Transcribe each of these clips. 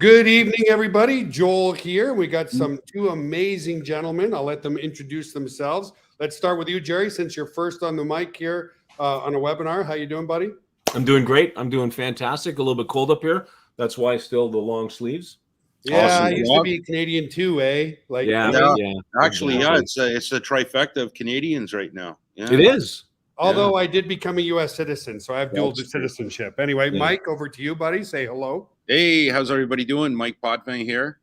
Good evening, everybody. Joel here. We got two amazing gentlemen. I'll let them introduce themselves. Let's start with you, Jerry, since you're first on the mic here on a webinar. How you doing, buddy? I'm doing great. I'm doing fantastic. A little bit cold up here. That's why still the long sleeves. Yeah, Awesome I used to job. be Canadian too, eh? Like, Yeah, Actually, exactly. it's a trifecta of Canadians right now. Yeah. It is. although I did become a U.S. citizen, so I have dual That's true. citizenship. Anyway, Yeah. Mike, over to you, buddy. Say hello. Hey, how's everybody doing? Mike Potvin here.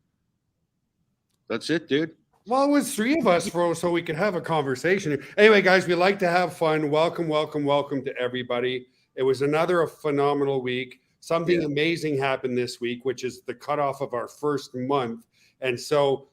That's it, dude. Well, it was three of us, so we could have a conversation. Anyway, guys, we like to have fun. Welcome to everybody. It was another phenomenal week. Something amazing happened this week, which is the cutoff of our first month. And so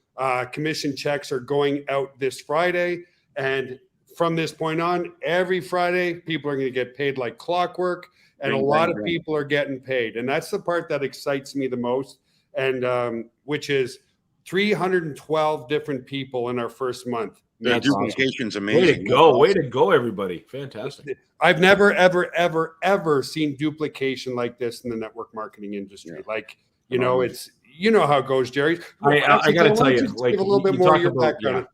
commission checks are going out this Friday. And from this point on, every Friday, people are going to get paid like clockwork. And a lot of people are getting paid. And that's the part that excites me the most, and which is 312 different people in our first month. The duplication's amazing. Way to go, everybody. Fantastic. I've never, ever seen duplication like this in the network marketing industry. Yeah. Like, it's, how it goes, Jerry. I got to tell you, like, give a little bit more of your background.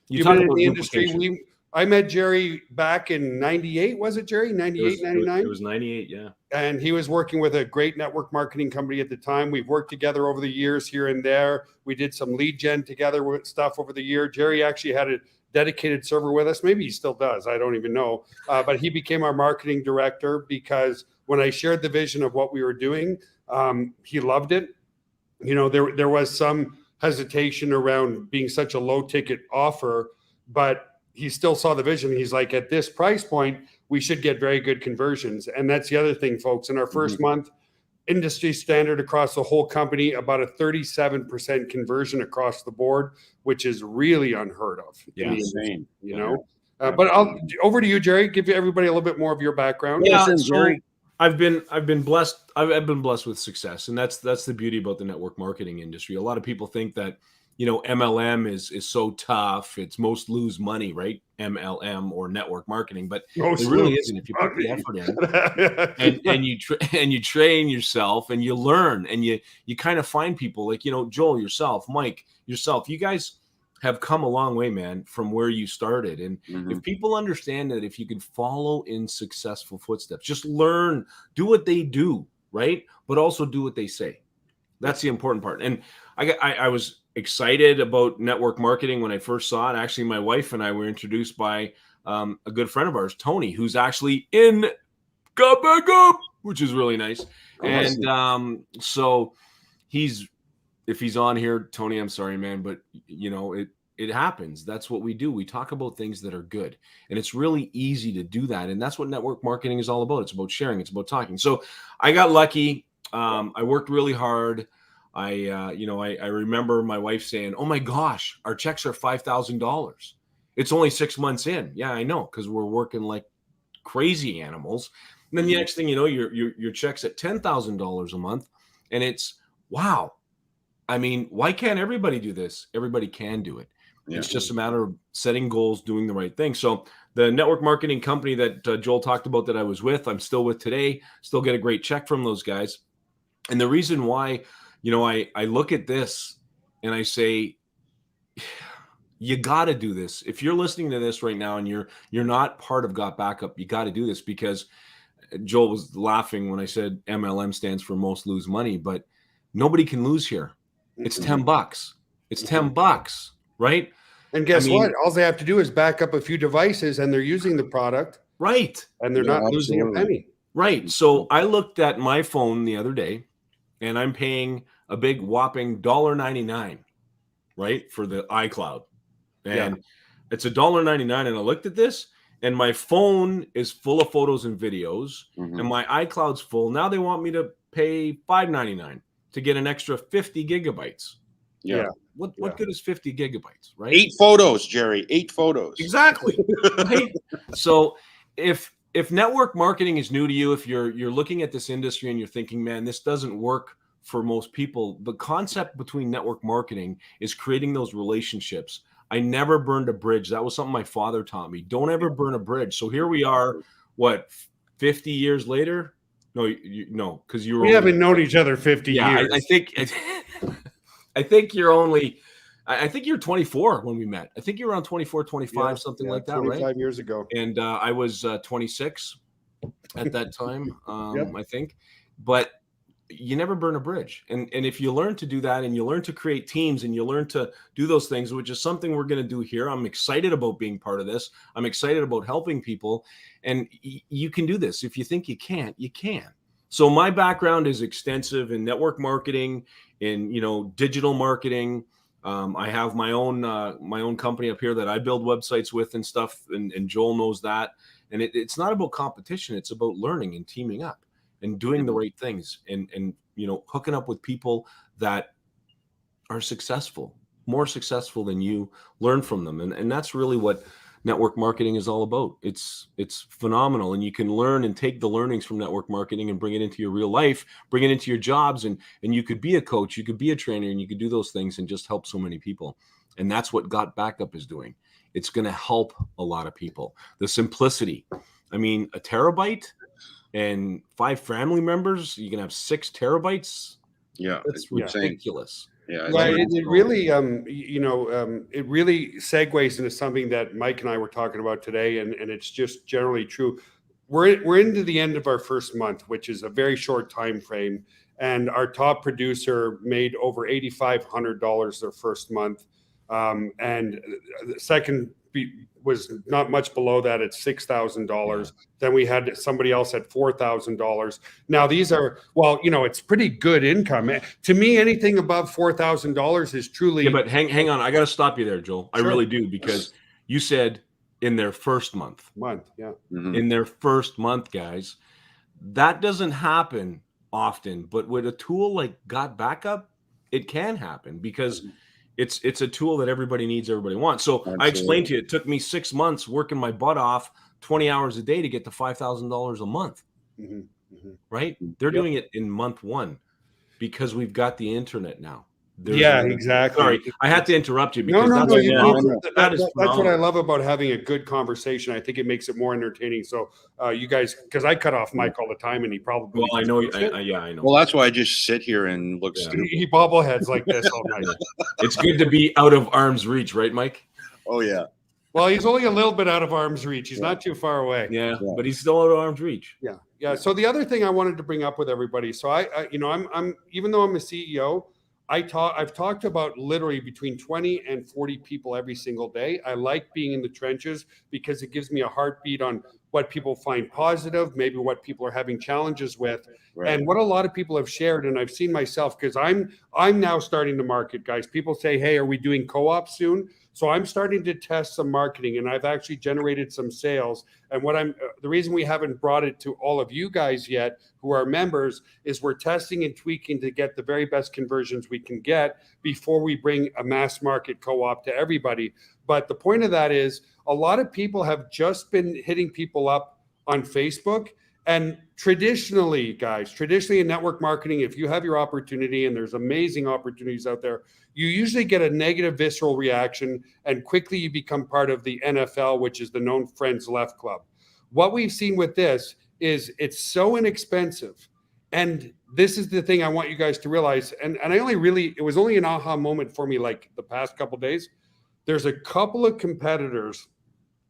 You've been in the industry. I met Jerry back in 98, was it, Jerry? 98, 99? It was 98, yeah. And he was working with a great network marketing company at the time. We've worked together over the years here and there. We did some lead gen together with stuff over the year. Jerry actually had a dedicated server with us. Maybe he still does. I don't even know. But he became our marketing director because when I shared the vision of what we were doing, he loved it. There was some hesitation around being such a low ticket offer, but he still saw the vision. He's like, at this price point, we should get very good conversions. And that's the other thing, folks. In our first month, industry standard across the whole company, about a 37% conversion across the board, which is really unheard of. Yeah, insane. But over to you, Jerry. Give everybody a little bit more of your background. Yeah, Listen, so Jerry. I've been blessed. I've been blessed with success, and that's the beauty about the network marketing industry. A lot of people think that MLM is so tough. It's most lose money, right? MLM or network marketing, but it really isn't if you put the effort in and you train yourself and you learn and you kind of find people like Joel, yourself, Mike, yourself. You guys have come a long way, man, from where you started. And if people understand that if you can follow in successful footsteps, just learn, do what they do, right? But also do what they say. That's the important part. And I was excited about network marketing when I first saw it. Actually, my wife and I were introduced by a good friend of ours, Tony, who's actually in GotBackup, which is really nice. And so if he's on here, Tony, I'm sorry, man, but it happens. That's what we do. We talk about things that are good, and it's really easy to do that. And that's what network marketing is all about. It's about sharing. It's about talking. So I got lucky. I worked really hard. I remember my wife saying, "Oh my gosh, our checks are $5,000. It's only 6 months in." Yeah, I know, because we're working like crazy animals. And then the next thing you know, your check's at $10,000 a month, and it's wow. I mean, why can't everybody do this? Everybody can do it. Yeah. It's just a matter of setting goals, doing the right thing. So the network marketing company that Joel talked about that I was with, I'm still with today, still get a great check from those guys. And the reason why, I look at this and I say, you got to do this. If you're listening to this right now and you're not part of GotBackup, you got to do this, because Joel was laughing when I said MLM stands for most lose money, but nobody can lose here. It's $10. It's $10, right? And guess what? All they have to do is back up a few devices and they're using the product. Right. And they're not losing a penny. Right. So I looked at my phone the other day and I'm paying a big whopping $1.99, right, for the iCloud. And it's $1.99. And I looked at this and my phone is full of photos and videos and my iCloud's full. Now they want me to pay $5.99 to get an extra 50 gigabytes. Yeah. What good is 50 gigabytes, right? 8 photos, Jerry. 8 photos. Exactly. Right? So if network marketing is new to you, if you're looking at this industry and you're thinking, man, this doesn't work for most people, the concept between network marketing is creating those relationships. I never burned a bridge. That was something my father taught me. Don't ever burn a bridge. So here we are, 50 years later, No, no, because you were. We haven't known each other 50 years. I think I think you're only. I think you're 24 when we met. I think you're around 24, 25, something like that, 25 right? years ago. And I was 26 at that time, Yep. I think. But you never burn a bridge. And if you learn to do that, and you learn to create teams, and you learn to do those things, which is something we're going to do here. I'm excited about being part of this. I'm excited about helping people. And you can do this. If you think you can't, you can. So my background is extensive in network marketing, in digital marketing. I have my own company up here that I build websites with and stuff, and Joel knows that. And it's not about competition; it's about learning and teaming up and doing the right things, and hooking up with people that are successful, more successful than you. Learn from them, and that's really what network marketing is all about. It's phenomenal, and you can learn and take the learnings from network marketing and bring it into your real life, bring it into your jobs, and you could be a coach, you could be a trainer, and you could do those things and just help so many people. And that's what GotBackup is doing. It's going to help a lot of people. The simplicity. I mean, a terabyte and 5 family members, you can have 6 terabytes. Yeah, That's ridiculous. Yeah, it really, it really segues into something that Mike and I were talking about today, and it's just generally true. We're into the end of our first month, which is a very short time frame, and our top producer made over $8,500 their first month, and the second was not much below that at $6,000. Then we had somebody else at $4,000. Now these are, it's pretty good income. To me, anything above $4,000 is truly. Yeah, but hang on, I got to stop you there, Joel. Sure. I really do, because you said in their first month. Yeah. Mm-hmm. In their first month, guys, that doesn't happen often. But with a tool like GotBackup, it can happen, because it's a tool that everybody needs, everybody wants. So Absolutely. I explained to you, it took me 6 months working my butt off, 20 hours a day to get to $5,000 a month. Mm-hmm. Mm-hmm. Right? They're doing it in month 1 because we've got the internet now. Exactly. Sorry, I had to interrupt you because that's what I love about having a good conversation. I think it makes it more entertaining. So you guys, because I cut off Mike all the time, and he probably. Well, I know. I know. Well, that's why I just sit here and look stupid. He bobbleheads like this all night. It's good to be out of arm's reach, right, Mike? Oh yeah. Well, he's only a little bit out of arm's reach. He's not too far away. Yeah, but he's still out of arm's reach. Yeah. So the other thing I wanted to bring up with everybody. So I'm even though I'm a CEO. I've talked about literally between 20 and 40 people every single day. I like being in the trenches because it gives me a heartbeat on what people find positive, maybe what people are having challenges with, and what a lot of people have shared. And I've seen myself, because I'm now starting to market, guys. People say, hey, are we doing co-op soon? So I'm starting to test some marketing, and I've actually generated some sales. And the reason we haven't brought it to all of you guys yet, who are members, is we're testing and tweaking to get the very best conversions we can get before we bring a mass market co-op to everybody. But the point of that is, a lot of people have just been hitting people up on Facebook. And traditionally in network marketing, if you have your opportunity, and there's amazing opportunities out there, you usually get a negative visceral reaction, and quickly you become part of the NFL, which is the Known Friends Left Club. What we've seen with this is it's so inexpensive. And this is the thing I want you guys to realize. And it was only an aha moment for me, like the past couple of days. There's a couple of competitors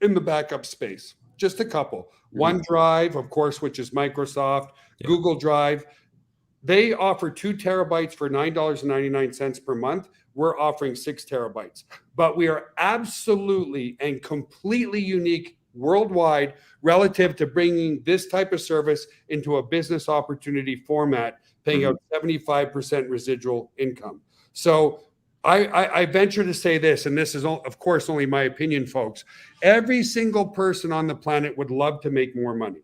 in the backup space, just a couple. OneDrive, of course, which is Microsoft, Google Drive. They offer 2 terabytes for $9.99 per month. We're offering 6 terabytes. But we are absolutely and completely unique worldwide relative to bringing this type of service into a business opportunity format, paying out 75% residual income. So I venture to say this, and this is, of course, only my opinion, folks. Every single person on the planet would love to make more money.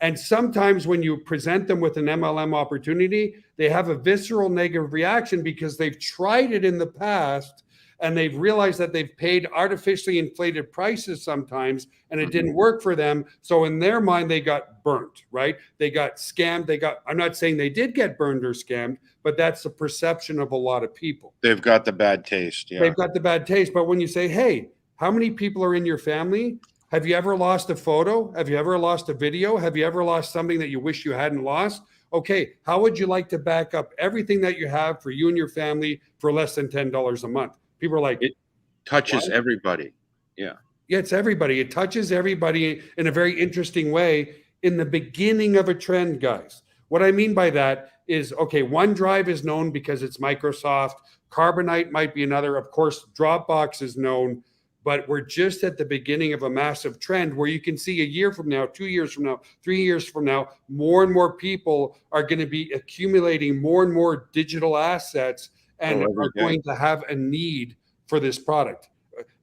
And sometimes when you present them with an MLM opportunity, they have a visceral negative reaction because they've tried it in the past and they've realized that they've paid artificially inflated prices sometimes and it didn't work for them. So in their mind, they got burnt, right? They got scammed. I'm not saying they did get burned or scammed, but that's the perception of a lot of people. They've got the bad taste. Yeah. They've got the bad taste. But when you say, hey, how many people are in your family? Have you ever lost a photo? Have you ever lost a video? Have you ever lost something that you wish you hadn't lost? Okay, how would you like to back up everything that you have for you and your family for less than $10 a month? People are like, It touches what? everybody. Yeah. Yeah, it's everybody. It touches everybody in a very interesting way in the beginning of a trend, guys. What I mean by that is, okay, OneDrive is known because it's Microsoft. Carbonite might be another. Of course, Dropbox is known, but we're just at the beginning of a massive trend where you can see a year from now, 2 years from now, 3 years from now, more and more people are going to be accumulating more and more digital assets and are going to have a need for this product.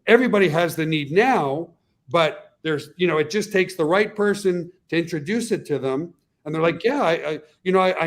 Everybody has the need now, but there's, it just takes the right person to introduce it to them. And they're like, yeah, I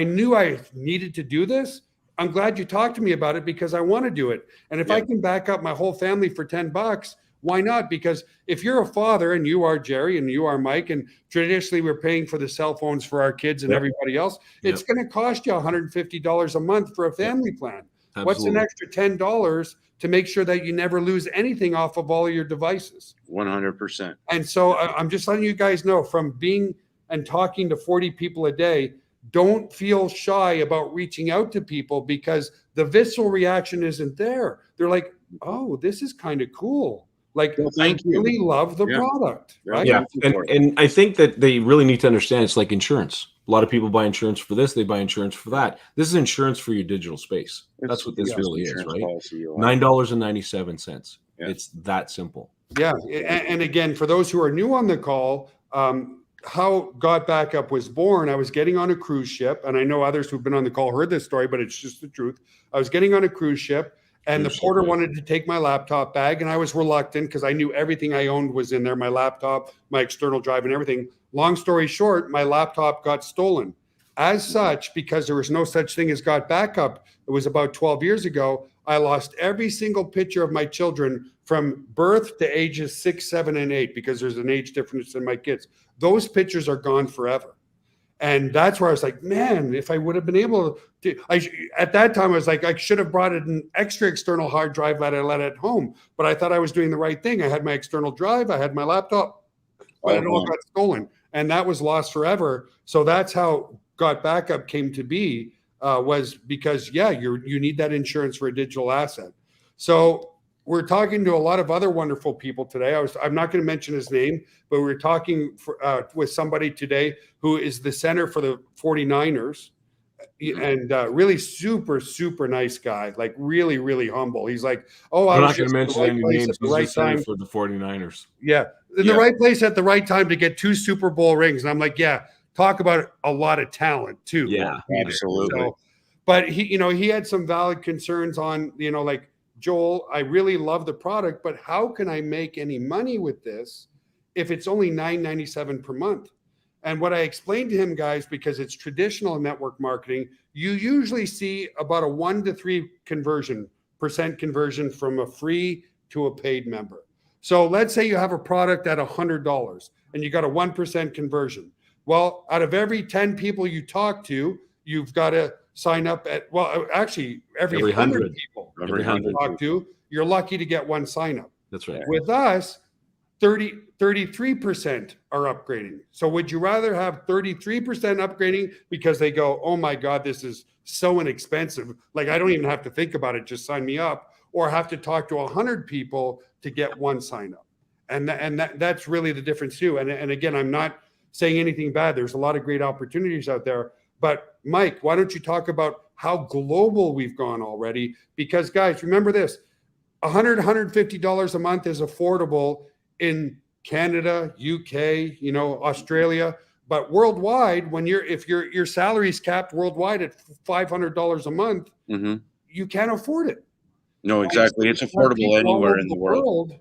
knew I needed to do this. I'm glad you talked to me about it because I want to do it. And if I can back up my whole family for $10, why not? Because if you're a father and you are Jerry and you are Mike, and traditionally we're paying for the cell phones for our kids and everybody else, it's going to cost you $150 a month for a family plan. Absolutely. What's an extra $10 to make sure that you never lose anything off of all of your devices? 100%. And so I'm just letting you guys know, from being and talking to 40 people a day, don't feel shy about reaching out to people because the visceral reaction isn't there. They're like, oh, this is kind of cool. Like, I really love the product, right? Yeah, and I think that they really need to understand it's like insurance. A lot of people buy insurance for this, they buy insurance for that. This is insurance for your digital space. That's what this really is, right? $9.97. Yeah. It's that simple. Yeah, and again, for those who are new on the call, how GotBackup was born, I was getting on a cruise ship, and I know others who've been on the call heard this story, but it's just the truth. I was getting on a cruise ship, and the porter wanted to take my laptop bag, and I was reluctant because I knew everything I owned was in there, my laptop, my external drive, and everything. Long story short, my laptop got stolen. As such, because there was no such thing as GotBackup, it was about 12 years ago, I lost every single picture of my children from birth to ages 6, 7, and 8, because there's an age difference in my kids. Those pictures are gone forever. And that's where I was like, man, if I would have been able to, at that time, I was like, I should have brought an extra external hard drive that I let at home. But I thought I was doing the right thing. I had my external drive, I had my laptop, but it all got stolen. And that was lost forever. So that's how GotBackup came to be, was because, you need that insurance for a digital asset. So we're talking to a lot of other wonderful people today. I'm not going to mention his name, but we're talking with somebody today who is the center for the 49ers, and really super, super nice guy, like really, really humble. He's like, oh, I'm not going to mention any names. At the right time for the 49ers. Yeah, in the right place at the right time to get 2 Super Bowl rings. And I'm like, yeah, talk about a lot of talent too. Yeah, absolutely. So, but he had some valid concerns on, like, Joel, I really love the product, but how can I make any money with this if it's only $9.97 per month? And what I explained to him, guys, because it's traditional network marketing, you usually see about a 1 to 3% conversion from a free to a paid member. So let's say you have a product at $100 and you got a 1% conversion. Well, out of every 10 people you talk to, you've got to sign up at, well, actually every 100 people you talk to, you're lucky to get 1 sign up. That's right. With us, 33% are upgrading. So would you rather have 33% upgrading because they go, oh my God, this is so inexpensive, like I don't even have to think about it, just sign me up, or have to talk to 100 people to get 1 sign up? And that's really the difference too. And again, I'm not saying anything bad. There's a lot of great opportunities out there. But Mike, why don't you talk about how global we've gone already? Because guys, remember this, $150 a month is affordable in Canada, UK, Australia, but worldwide, if your salary is capped worldwide at $500 a month, you can't afford it. No, exactly. It's affordable anywhere in the world.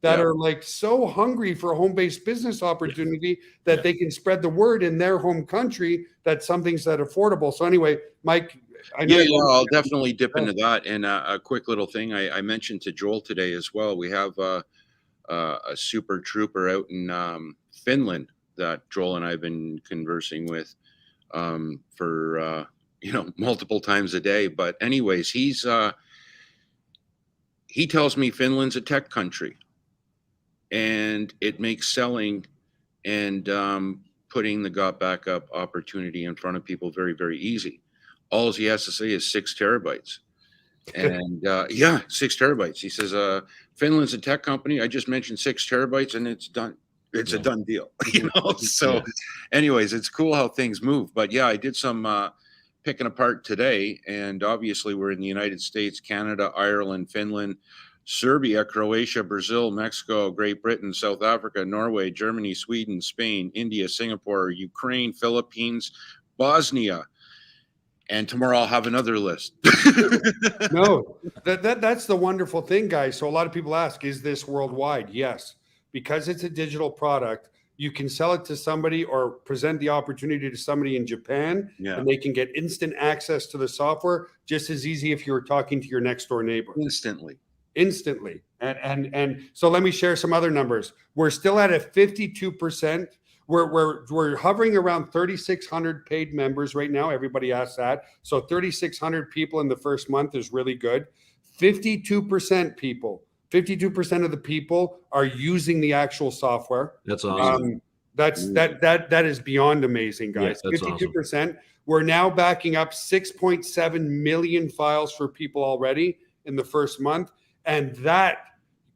That are like so hungry for a home-based business opportunity that they can spread the word in their home country that something's that affordable. So anyway, Mike, I know I'll definitely dip into that. And a quick little thing I mentioned to Joel today as well. We have a super trooper out in Finland that Joel and I have been conversing with for multiple times a day. But anyways, he tells me Finland's a tech country. and it makes selling and putting the GotBackup opportunity in front of people very, very easy. All he has to say is 6 terabytes. And yeah, 6 terabytes. He says, Finland's a tech company. I just mentioned 6 terabytes and it's done. It's a done deal. You know? So anyways, it's cool how things move. But yeah, I did some picking apart today. And obviously we're in the United States, Canada, Ireland, Finland, Serbia, Croatia, Brazil, Mexico, Great Britain, South Africa, Norway, Germany, Sweden, Spain, India, Singapore, Ukraine, Philippines, Bosnia. And tomorrow I'll have another list. No, that's the wonderful thing, guys. So a lot of people ask, is this worldwide? Yes, because it's a digital product. You can sell it to somebody or present the opportunity to somebody in Japan, and they can get instant access to the software just as easy if you were talking to your next door neighbor. Instantly. And so let me share some other numbers. We're still at a 52%. We're hovering around 3,600 paid members right now. Everybody asks that. So 3,600 people in the first month is really good. 52% people, 52% of the people are using the actual software. That's awesome. That is beyond amazing, guys. Yes, 52%. awesome. We're now backing up 6.7 million files for people already in the first month. And that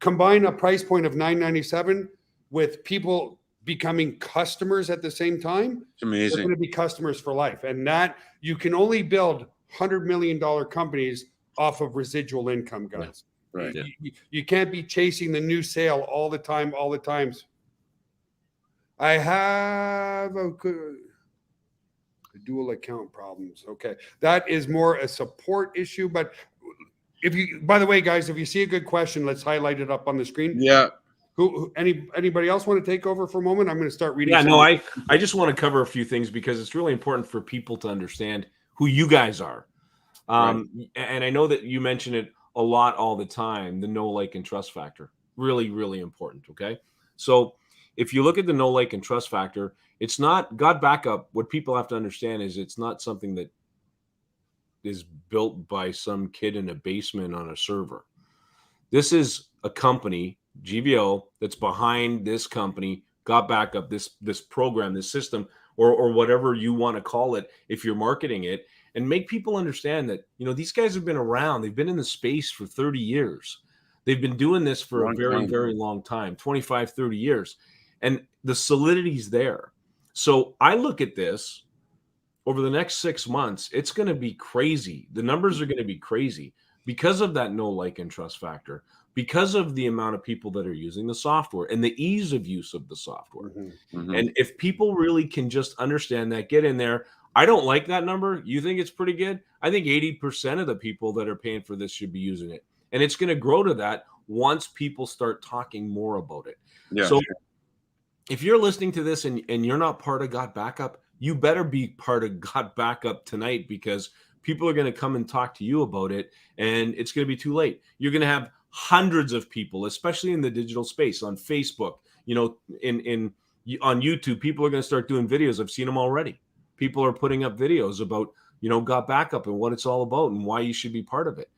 combine a price point of $9.97 with people becoming customers at the same time. It's amazing. They're going to be customers for life. And that you can only build $100 million companies off of residual income, guys. Yeah. Right. You can't be chasing the new sale all the time. I have a dual account problems. Okay. That is more a support issue. But by the way, guys, if you see a good question, let's highlight it up on the screen. Yeah. Anybody else want to take over for a moment? I'm going to start reading. Yeah, no, I just want to cover a few things because it's really important for people to understand who you guys are. And I know that you mention it a lot all the time, the know, like, and trust factor. Really, really important, okay? So if you look at the know, like, and trust factor, it's not GotBackup. What people have to understand is it's not something that is built by some kid in a basement on a server. This is a company, GVO, that's behind this company, GotBackup, this program, this system, or whatever you want to call it, if you're marketing it, and make people understand that, you know, these guys have been around. They've been in the space for 30 years. They've been doing this for a very, very long time, 25, 30 years. And the solidity's there. So I look at this over the next 6 months, it's going to be crazy. The numbers are going to be crazy because of that know, like, and trust factor, because of the amount of people that are using the software and the ease of use of the software. And if people really can just understand that, get in there. I don't like that number. You think it's pretty good? I think 80% of the people that are paying for this should be using it. And it's going to grow to that once people start talking more about it. Yeah, so if you're listening to this and you're not part of GotBackup, you better be part of GotBackup tonight, because people are going to come and talk to you about it, and it's going to be too late. You're going to have hundreds of people, especially in the digital space, on Facebook, you know, on YouTube. People are going to start doing videos. I've seen them already. People are putting up videos about, you know, GotBackup and what it's all about and why you should be part of it.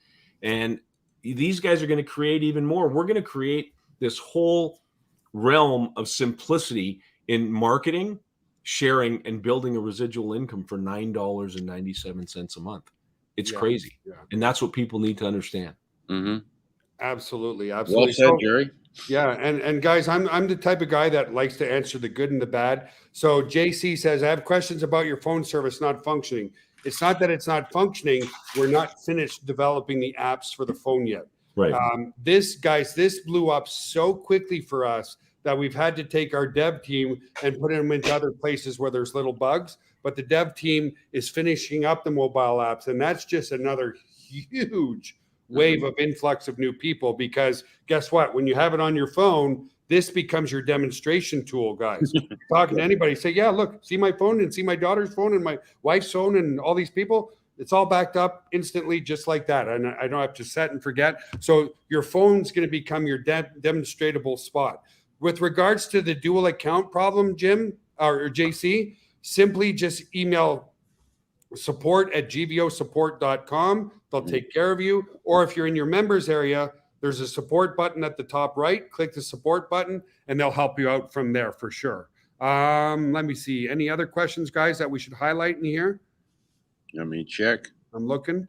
And these guys are going to create even more. We're going to create this whole realm of simplicity in marketing, sharing, and building a residual income for $9.97 a month. It's crazy. Yeah. And that's what people need to understand. Absolutely. Well said, Jerry. Yeah, and guys, I'm the type of guy that likes to answer the good and the bad. So JC says, I have questions about your phone service not functioning. It's not that it's not functioning. We're not finished developing the apps for the phone yet. Right. This blew up so quickly for us that we've had to take our dev team and put them into other places where there's little bugs. But the dev team is finishing up the mobile apps, and that's just another huge wave of influx of new people, because guess what? When you have it on your phone, this becomes your demonstration tool, guys. Talking to anybody, say, yeah, look, see my phone and see my daughter's phone and my wife's phone and all these people. It's all backed up instantly, just like that. And I don't have to set and forget. So your phone's going to become your demonstratable spot. With regards to the dual account problem, Jim or JC, simply just email support@gvosupport.com. They'll take care of you. Or if you're in your members area, There's a support button at the top right. Click the support button, and they'll help you out from there for sure. Let me see. Any other questions, guys, that we should highlight in here? Let me check. I'm looking.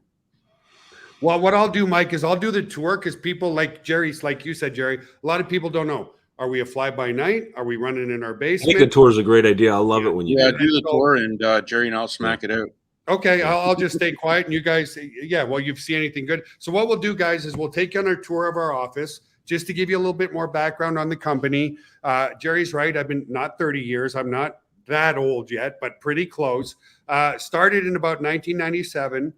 Well, what I'll do, Mike, is I'll do the tour because people like Jerry's, like you said, Jerry, a lot of people don't know. Are we a fly-by-night? Are we running in our I basement? think a tour is a great idea. I love it when you Yeah, do do the So- tour, and Jerry and I'll smack it out. Okay, I'll just stay quiet, and you guys, yeah, well, you've seen anything good. So what we'll do, guys, is we'll take you on our tour of our office just to give you a little bit more background on the company. Jerry's right. I've been not 30 years. I'm not that old yet, but pretty close. Started in about 1997,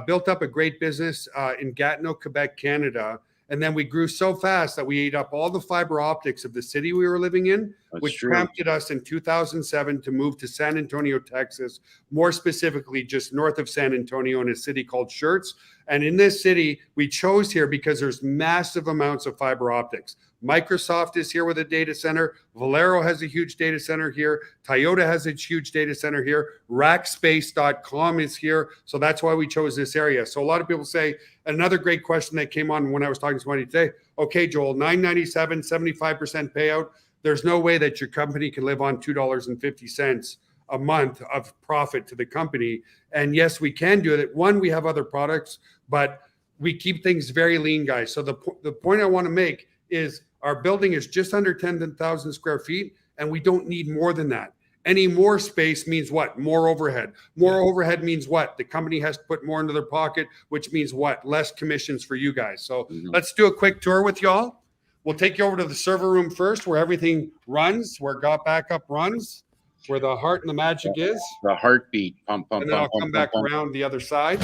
built up a great business in Gatineau, Quebec, Canada. And then we grew so fast that we ate up all the fiber optics of the city we were living in, That's which true. prompted us in 2007 to move to San Antonio, Texas, more specifically just north of San Antonio in a city called Schertz. And in this city, we chose here because there's massive amounts of fiber optics. Microsoft is here with a data center. Valero has a huge data center here. Toyota has a huge data center here. Rackspace.com is here. So that's why we chose this area. So a lot of people say, another great question that came on when I was talking to somebody today, okay, Joel, $9.97, 75% payout. There's no way that your company can live on $2.50 a month of profit to the company. And yes, we can do it. One, we have other products, but we keep things very lean, guys. So the point I want to make is our building is just under 10,000 square feet, and we don't need more than that. Any more space means what? More overhead. More overhead means what? The company has to put more into their pocket, which means what? Less commissions for you guys. So let's do a quick tour with y'all. We'll take you over to the server room first, where everything runs, where GotBackup runs, where the heart and the magic is. The heartbeat. Pump, pump, And then I'll pump, come pump, back pump. around the other side.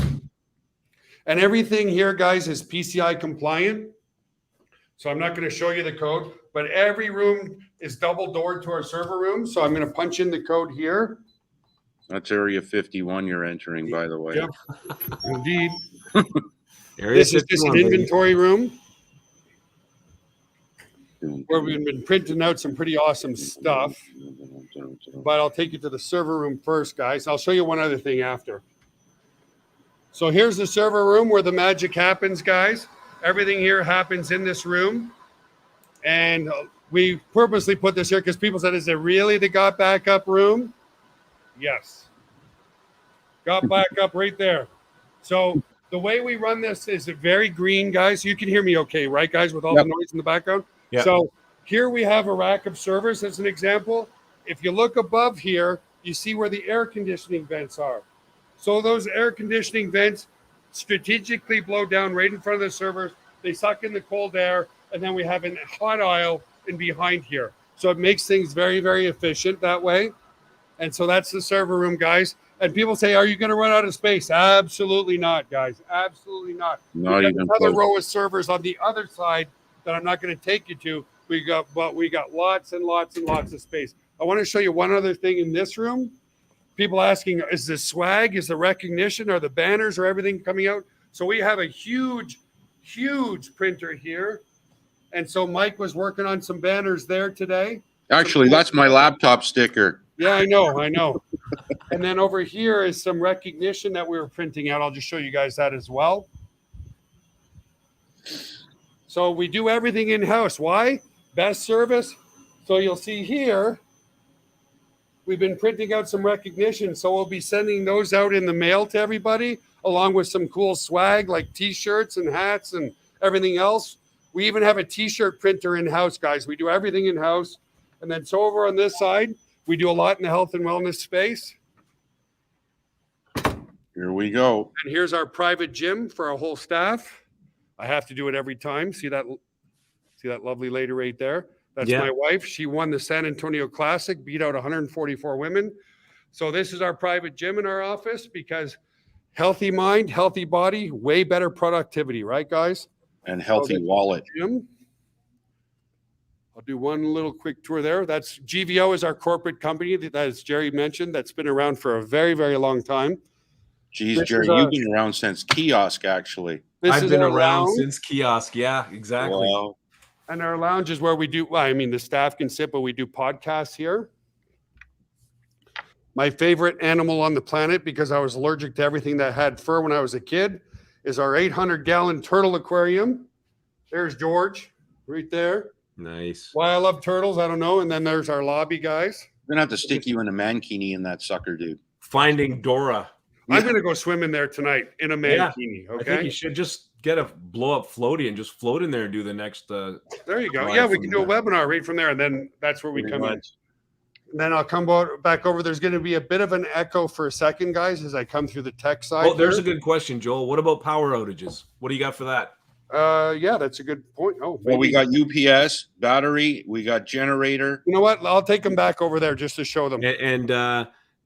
And everything here, guys, is PCI compliant. So I'm not going to show you the code, but every room is double doored to our server room. So I'm going to punch in the code here. That's area 51 you're entering, by the way. Yep. Indeed. Area This is just 51, an baby. inventory room where we've been printing out some pretty awesome stuff. But I'll take you to the server room first, guys. I'll show you one other thing after. So here's the server room where the magic happens, guys. Everything here happens in this room. And we purposely put this here because people said, is it really the GotBackup room? Yes. GotBackup right there. So the way we run this is very green, guys. You can hear me okay, right, guys, with all the noise in the background? Yep. So here we have a rack of servers as an example. If you look above here, you see where the air conditioning vents are. So those air conditioning vents strategically blow down right in front of the servers. They suck in the cold air, and then we have a hot aisle in behind here. So it makes things very, very efficient that way. And so that's the server room, guys. And people say, are you going to run out of space? Absolutely not, guys. Absolutely not. Not We've got even another close. row of servers on the other side that I'm not going to take you to. We got lots and lots and lots of space. I want to show you one other thing in this room. People asking, is the swag, is the recognition, are the banners, or everything coming out? So we have a huge printer here. And so Mike was working on some banners there today. Actually, that's my laptop sticker. Yeah, I know. And then over here is some recognition that we were printing out. I'll just show you guys that as well. So we do everything in-house. Why? Best service. So you'll see here, we've been printing out some recognition. So we'll be sending those out in the mail to everybody, along with some cool swag like t-shirts and hats and everything else. We even have a t-shirt printer in-house, guys. We do everything in-house. And then so over on this side, we do a lot in the health and wellness space. Here we go. And here's our private gym for our whole staff. I have to do it every time. See that lovely lady right there? That's my wife. She won the San Antonio Classic, beat out 144 women. So this is our private gym in our office because healthy mind, healthy body, way better productivity, right, guys? And healthy wallet. Gym. I'll do one little quick tour there. That's GVO is our corporate company that, as Jerry mentioned, that's been around for a very, very long time. Geez, This Jerry, is you've been around since kiosk, actually. This I've is been our around lounge. since kiosk. Yeah, exactly. Wow. And our lounge is where we do, well, I mean, the staff can sit, but we do podcasts here. My favorite animal on the planet, because I was allergic to everything that had fur when I was a kid, is our 800-gallon turtle aquarium. There's George right there. Nice. Why I love turtles, I don't know. And then there's our lobby guys. We're gonna have to stick you in a mankini in that sucker, dude. Finding Dora. I'm gonna go swim in there tonight in a mankini. I think Okay. you should just get a blow up floaty and just float in there and do the next. There you go. Right Yeah, we from can do a there. webinar right from there, and then that's where we Pretty come in. much. And then I'll come back over. There's going to be a bit of an echo for a second, guys, as I come through the tech side. Oh, there's a here. good question, Joel. What about power outages? What do you got for that? Yeah, that's a good point. Oh, Well, we maybe. got UPS, battery, we got generator. You know what? I'll take them back over there just to show them. And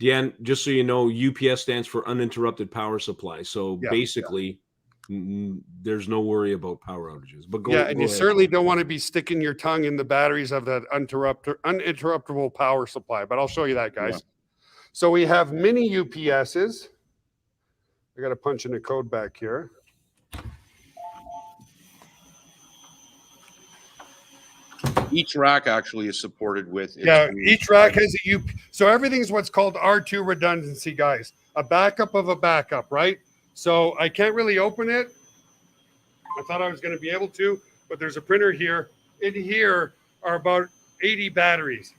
Deanne, just so you know, UPS stands for uninterrupted power supply. So Yeah, basically, there's no worry about power outages. But Yeah, and go you ahead. certainly don't want to be sticking your tongue in the batteries of that uninterruptible power supply. But I'll show you that, guys. Yeah. So we have mini UPSs. I got to punch in a code back here. Each rack actually is supported with. its Yeah, own- each rack has a so everything's what's called R2 redundancy, guys. A backup of a backup, right? So I can't really open it. I thought I was going to be able to, but there's a printer here. In here are about 80 batteries.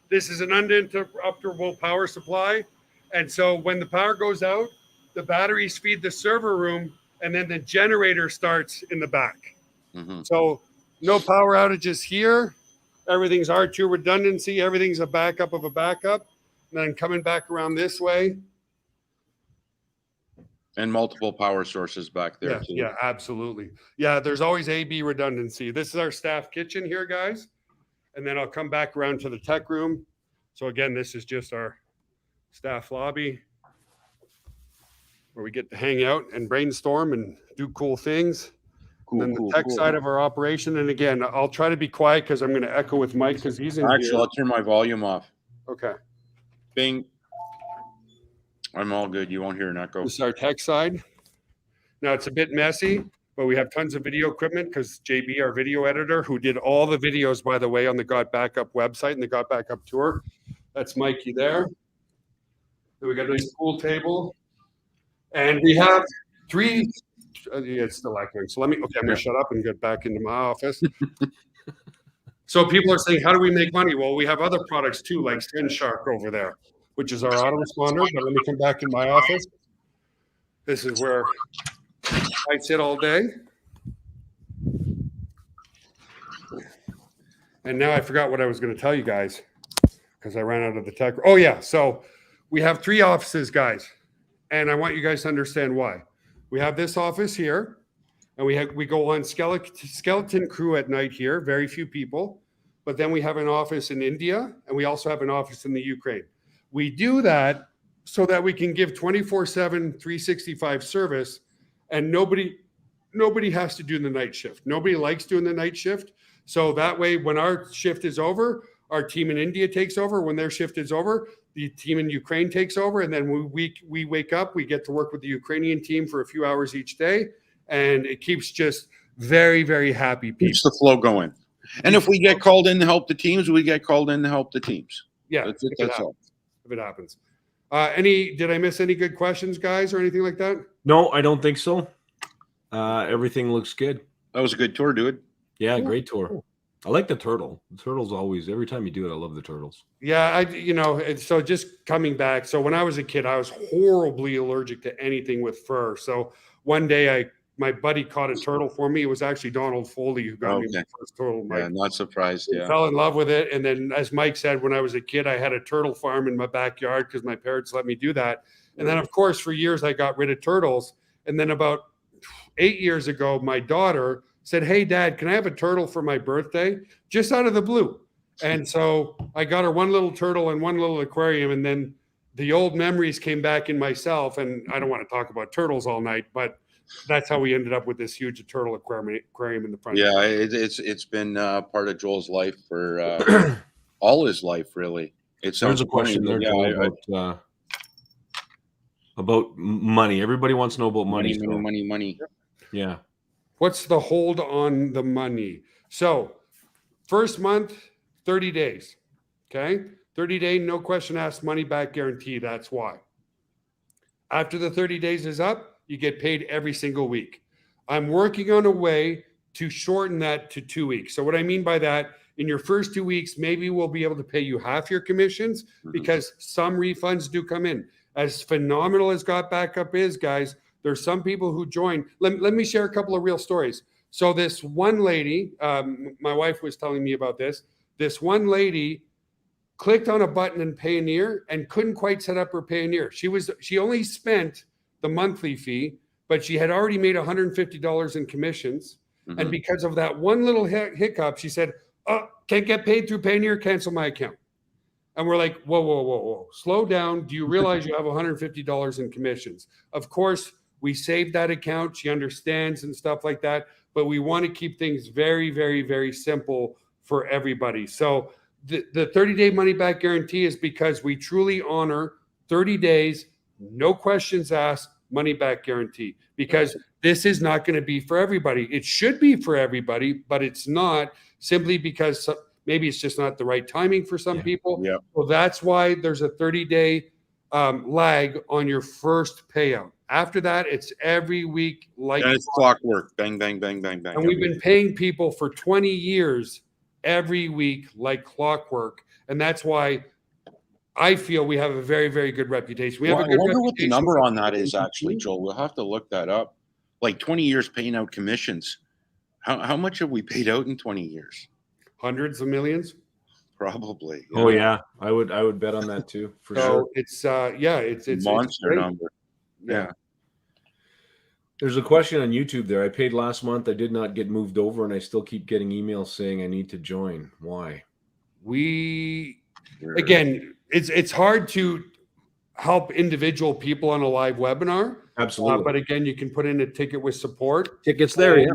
This is an uninterruptible power supply. And so when the power goes out, the batteries feed the server room, and then the generator starts in the back. Mhm. So no power outages here. Everything's R2 redundancy. Everything's a backup of a backup. And then coming back around this way. And multiple power sources back there Yeah, too. yeah, absolutely. Yeah, there's always AB redundancy. This is our staff kitchen here, guys. And then I'll come back around to the tech room. So again, this is just our staff lobby where we get to hang out and brainstorm and do cool things. Cool, And then cool, the tech cool. side of our operation. And again, I'll try to be quiet because I'm going to echo with Mike because he's in Actually, here. I'll turn my volume off. Okay. Bing. I'm all good. You won't hear an echo. This is our tech side. Now it's a bit messy, but we have tons of video equipment because JB, our video editor, who did all the videos, by the way, on the GotBackup website and the GotBackup tour. That's Mikey there. Then we got a nice pool table. And we have three. Yeah, it's still echoing. So I'm going to shut up and get back into my office. So people are saying, how do we make money? Well, we have other products too, like SendShark over there, which is our autoresponder. But let me come back in my office. This is where I sit all day. And now I forgot what I was going to tell you guys because I ran out of the tech. Oh, yeah. So we have 3 offices, guys. And I want you guys to understand why. We have this office here, and we go on skeleton crew at night here, very few people. But then we have an office in India, and we also have an office in the Ukraine. We do that so that we can give 24/7, 365 service, and nobody has to do the night shift. Nobody likes doing the night shift. So that way, when our shift is over, our team in India takes over. When their shift is over, the team in Ukraine takes over. And then we wake up, we get to work with the Ukrainian team for a few hours each day. And it keeps just very, very happy people. Keeps the flow going. And if we get called in to help the teams, we get called in to help the teams. Yeah, That's it. That's all. if it happens. Did I miss any good questions, guys, or anything like that? No, I don't think so. Everything looks good. That was a good tour, dude. Yeah, Cool, great tour. cool. I like the turtle. The turtle's always, every time you do it, I love the turtles. Yeah, so just coming back. So when I was a kid, I was horribly allergic to anything with fur. So one day my buddy caught a turtle for me. It was actually Donald Foley who got me my Okay. first turtle. Yeah, not surprised. I Yeah. fell in love with it. And then, as Mike said, when I was a kid, I had a turtle farm in my backyard because my parents let me do that. And then, of course, for years, I got rid of turtles. And then about 8 years ago, my daughter said, "Hey, Dad, can I have a turtle for my birthday?" Just out of the blue. And so I got her one little turtle and one little aquarium. And then the old memories came back in myself. And I don't want to talk about turtles all night, but that's how we ended up with this huge turtle aquarium in the front. Yeah, it's been part of Joel's life for all his life, really. It sounds There's a question there, funny, Joel, about money. Everybody wants to know about money. money. Yeah. What's the hold on the money? So, first month, 30 days. Okay. 30-day, no question asked, money back guarantee. That's why. After the 30 days is up, you get paid every single week. I'm working on a way to shorten that to 2 weeks. So what I mean by that, in your first 2 weeks, maybe we'll be able to pay you half your commissions because some refunds do come in. As phenomenal as GotBackup is, guys, there's some people who join. Let me share a couple of real stories. So this one lady, my wife was telling me about this. This one lady clicked on a button in Payoneer and couldn't quite set up her Payoneer. She only spent the monthly fee, but she had already made $150 in commissions. And because of that one little hiccup, she said, "Oh, can't get paid through Payoneer, cancel my account." And we're like, whoa, whoa, whoa, whoa, slow down. Do you realize you have $150 in commissions? Of course, we saved that account. She understands and stuff like that. But we want to keep things very, very, very simple for everybody. So the 30-day money-back guarantee is because we truly honor 30 days, no questions asked, money-back guarantee. Because this is not going to be for everybody. It should be for everybody, but it's not, simply because maybe it's just not the right timing for some people. Yeah. So that's why there's a 30-day lag on your first payout. After that, it's every week like And it's clockwork. Bang, bang, bang, bang, bang. and we've been paying people for 20 years every week like clockwork. And that's why I feel we have a very, very good reputation. We have a good I wonder what the reputation. number on that is actually, Joel. We'll have to look that up. Like 20 years paying out commissions. How much have we paid out in 20 years? Hundreds of millions. Probably. Oh yeah, I would bet on that too, for So sure. it's Monster great. number. Yeah. There's a question on YouTube there. I paid last month. I did not get moved over, and I still keep getting emails saying I need to join. Why? Again, it's hard to help individual people on a live webinar. Absolutely. But again, you can put in a ticket with support. Tickets there, yeah.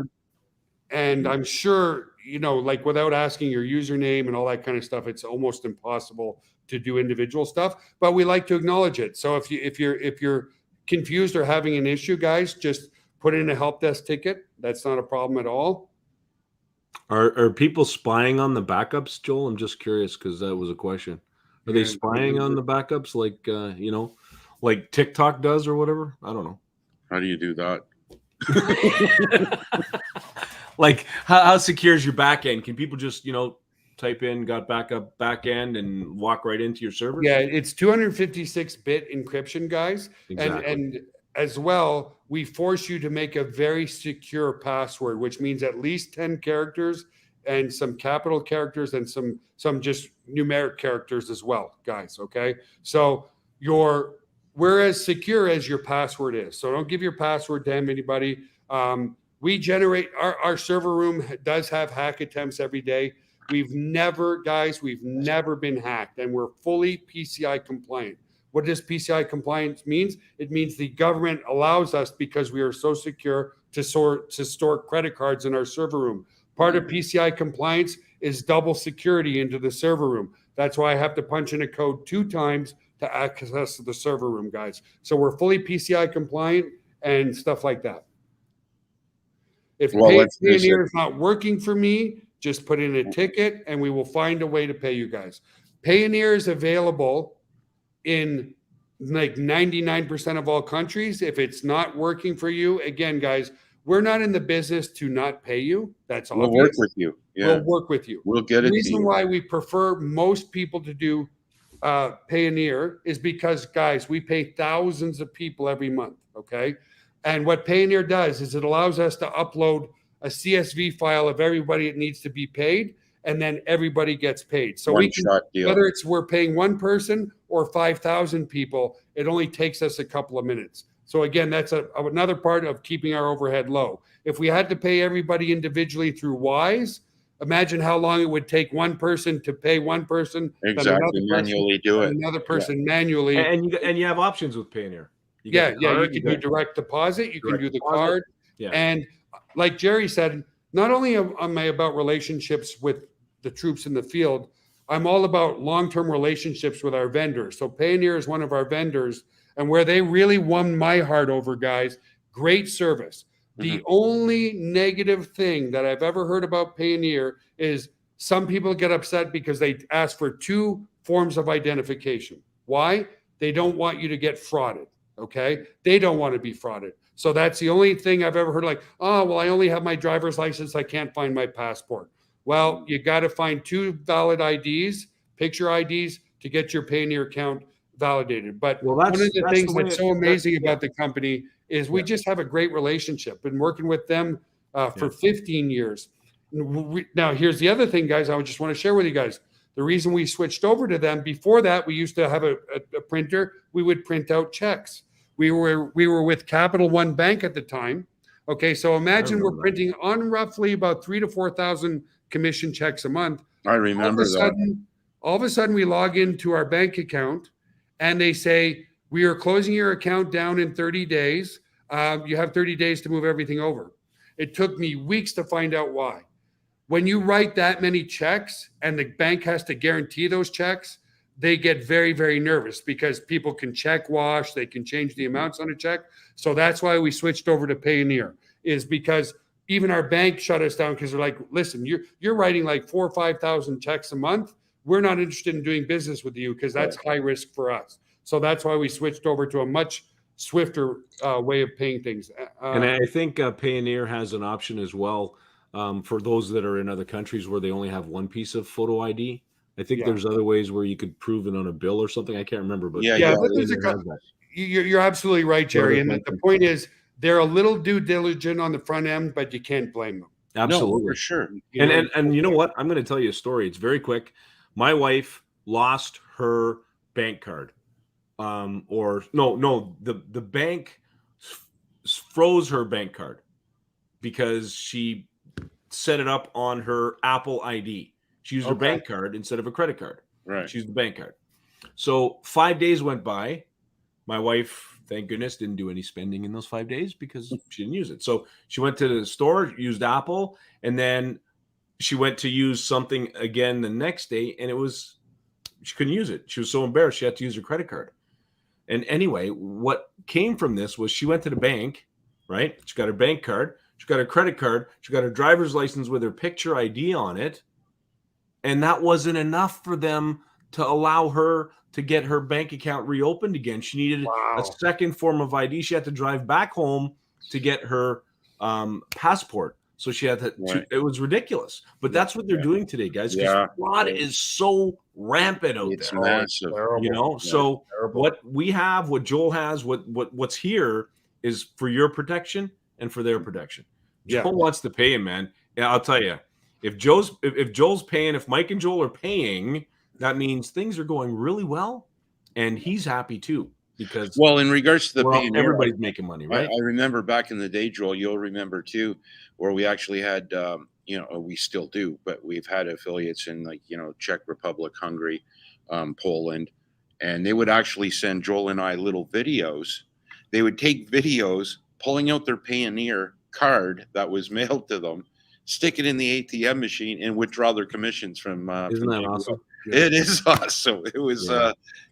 And I'm sure, like without asking your username and all that kind of stuff, it's almost impossible to do individual stuff. But we like to acknowledge it. So if you're confused or having an issue, guys, just put in a help desk ticket. That's not a problem at all. Are people spying on the backups, Joel? I'm just curious because that was a question. Are they spying on the backups like like TikTok does or whatever? I don't know. How do you do that? Like how secure is your back end? Can people just type in GotBackup back end and walk right into your server? Yeah, it's 256-bit encryption, guys. Exactly. And as well, we force you to make a very secure password, which means at least 10 characters and some capital characters and some just numeric characters as well, guys. Okay. So we're as secure as your password is. So don't give your password to anybody. We generate our server room does have hack attempts every day. We've never been hacked, and we're fully PCI compliant. What does PCI compliance means? It means the government allows us, because we are so secure, to store credit cards in our server room. Part of PCI compliance is double security into the server room. That's why I have to punch in a code 2 times to access the server room, guys. So we're fully PCI compliant and stuff like that. If Payoneer is not working for me, just put in a ticket and we will find a way to pay you guys. Payoneer is available in like 99% of all countries. If it's not working for you, again, guys, we're not in the business to not pay you. That's obvious. We'll work with you. Yeah. We'll work with you. We'll get it. The reason why we prefer most people to do Payoneer is because, guys, we pay thousands of people every month. Okay. And what Payoneer does is it allows us to upload a CSV file of everybody that needs to be paid, and then everybody gets paid. So we can, whether we're paying one person or 5,000 people, it only takes us a couple of minutes. So again, that's another part of keeping our overhead low. If we had to pay everybody individually through Wise, imagine how long it would take one person to pay one person, exactly, manually do it, another person manually. And you have options with Payoneer. You can do direct deposit, you can do the card. Yeah. And like Jerry said, not only am I about relationships with the troops in the field, I'm all about long-term relationships with our vendors. So Payoneer is one of our vendors, and where they really won my heart over, guys, great service. The only negative thing that I've ever heard about Payoneer is some people get upset because they ask for 2 forms of identification. Why? They don't want you to get frauded. Okay. They don't want to be frauded. So that's the only thing I've ever heard, like, oh, well, I only have my driver's license. I can't find my passport. Well, you got to find 2 valid IDs, picture IDs, to get your Payoneer account validated. But Well, one of that's the that's things the way that's it, so that, amazing yeah, about the company is we yeah, just have a great relationship. Been working with them for yeah. 15 years. Now, here's the other thing, guys, I just want to share with you guys. The reason we switched over to them, before that, we used to have a printer. We would print out checks. We were with Capital One Bank at the time. Okay, so imagine we're remember that. printing on roughly about 3,000 to 4,000 commission checks a month. I remember that. All of a sudden, we log into our bank account, and they say, we are closing your account down in 30 days. You have 30 days to move everything over. It took me weeks to find out why. When you write that many checks and the bank has to guarantee those checks, they get very, very nervous because people can check wash, they can change the amounts on a check. So that's why we switched over to Payoneer, is because even our bank shut us down because they're like, listen, you're writing like 4,000 or 5,000 checks a month. We're not interested in doing business with you because that's high risk for us. So that's why we switched over to a much swifter way of paying things. And I think Payoneer has an option as well for those that are in other countries where they only have one piece of photo ID. I think there's other ways where you could prove it on a bill or something. I can't remember, but you're absolutely right, Jerry. And the point is, they're a little due diligent on the front end, but you can't blame them. Absolutely, no, for sure. And you know what? I'm going to tell you a story. It's very quick. My wife lost her bank card, the bank froze her bank card because she set it up on her Apple ID. She used her bank card instead of a credit card. Right. She used the bank card. So 5 days went by. My wife, thank goodness, didn't do any spending in those 5 days because she didn't use it. So she went to the store, used Apple, and then she went to use something again the next day, and she couldn't use it. She was so embarrassed she had to use her credit card. And anyway, what came from this was she went to the bank, right? She got her bank card, she got her credit card, she got her driver's license with her picture ID on it, and that wasn't enough for them to allow her to get her bank account reopened again. She needed a second form of ID. She had to drive back home to get her passport. So she had to, it was ridiculous. But that's what they're doing today, guys, because fraud is so rampant out there. It's massive. You know, so what we have, what Joel has, what's here is for your protection and for their protection. Joel wants to pay him, man. Yeah, I'll tell you, if Joel's paying, if Mike and Joel are paying, that means things are going really well, and he's happy too. Because in regards to the Payoneer, everybody's making money, right? I remember back in the day, Joel, you'll remember too, where we actually had, we still do, but we've had affiliates in Czech Republic, Hungary, Poland, and they would actually send Joel and I little videos. They would take videos pulling out their Payoneer card that was mailed to them, stick it in the ATM machine, and withdraw their commissions from. Isn't that awesome? It is awesome. It was,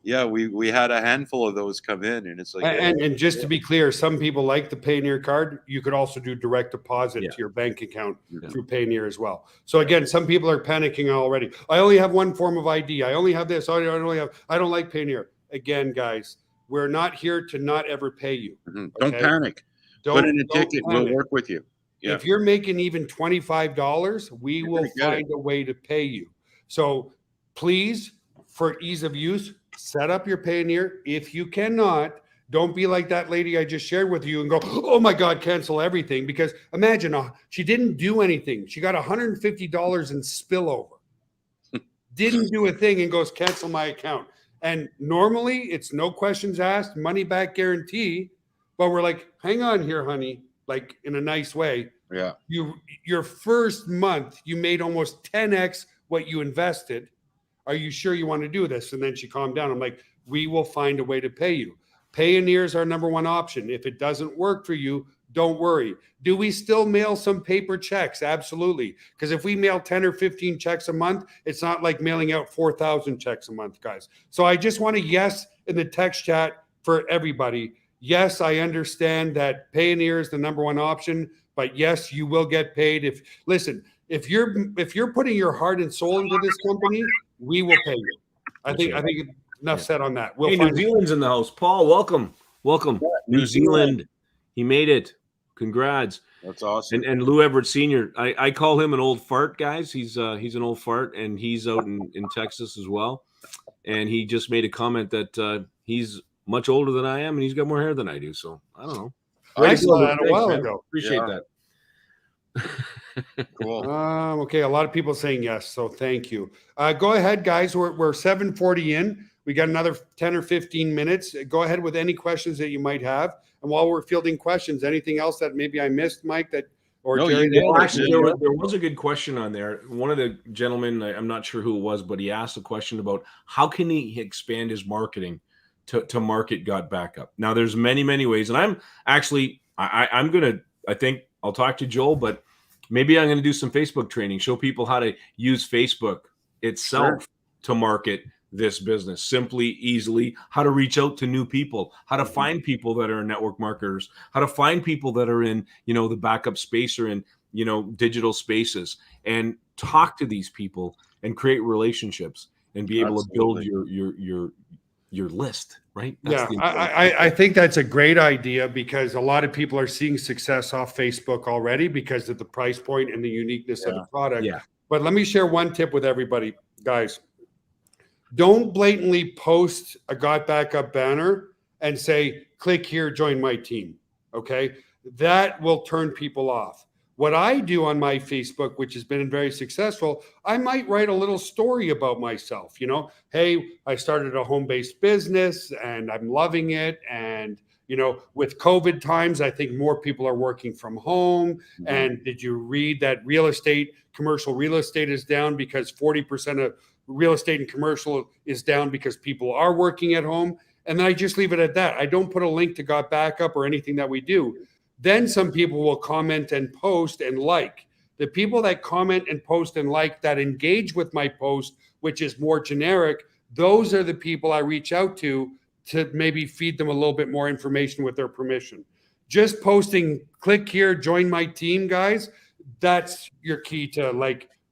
we had a handful of those come in, and it's like, and just to be clear, some people like the Payoneer card. You could also do direct deposit to your bank account through Payoneer as well. So again, some people are panicking already. I only have one form of ID. I only have this. I don't like Payoneer. Again, guys, we're not here to not ever pay you. Don't panic. Put in a ticket. We'll work with you. Yeah. If you're making even $25, we will find a way to pay you. So please, for ease of use, set up your Payoneer. If you cannot, don't be like that lady I just shared with you and go, oh my God, cancel everything. Because imagine she didn't do anything. She got $150 in spillover. Didn't do a thing and goes, cancel my account. And normally it's no questions asked, money back guarantee. But we're like, hang on here, honey, like in a nice way. Yeah. Your first month, you made almost 10x what you invested. Are you sure you want to do this? And then she calmed down. I'm like, we will find a way to pay you. Payoneer is our number one option. If it doesn't work for you, don't worry. Do we still mail some paper checks? Absolutely. Because if we mail 10 or 15 checks a month, it's not like mailing out 4,000 checks a month, guys. So I just want a yes in the text chat for everybody. Yes, I understand that Payoneer is the number one option, but yes, you will get paid. If you're putting your heart and soul into this company, we will pay you. I think enough said on that. New Zealand's in the house. Paul, welcome. New Zealand. He made it. Congrats. That's awesome. And Lou Everett Sr., I call him an old fart, guys. He's an old fart, and he's out in Texas as well. And he just made a comment that he's much older than I am, and he's got more hair than I do. So I don't know. I saw that a while ago. Appreciate that. Cool. Okay, a lot of people saying yes, so thank you. Go ahead, guys. We're 7:40 in. We got another 10 or 15 minutes. Go ahead with any questions that you might have. And while we're fielding questions, anything else that maybe I missed, Mike, that or No, Jerry? you did. Actually, there was a good question on there. One of the gentlemen, I'm not sure who it was, but he asked a question about how can he expand his marketing to market GotBackup. Now, there's many ways, and I'm actually I'm gonna, I think I'll talk to Joel, but maybe I'm gonna do some Facebook training, show people how to use Facebook itself to market this business simply, easily, how to reach out to new people, how to find people that are network marketers, how to find people that are in, the backup space or in, digital spaces, and talk to these people and create relationships and be able to build your list, right? That's I think that's a great idea because a lot of people are seeing success off Facebook already because of the price point and the uniqueness of the product. Yeah. But let me share one tip with everybody, guys. Don't blatantly post a GotBackup banner and say, click here, join my team. Okay. That will turn people off. What I do on my Facebook, which has been very successful, I might write a little story about myself. Hey, I started a home-based business and I'm loving it. And, with COVID times, I think more people are working from home. Mm-hmm. And did you read that commercial real estate is down because 40% of real estate and commercial is down because people are working at home? And then I just leave it at that. I don't put a link to GotBackup or anything that we do. Then some people will comment and post and like. The people that comment and post and like, that engage with my post, which is more generic, those are the people I reach out to maybe feed them a little bit more information with their permission. Just posting, click here, join my team, guys, that's your key to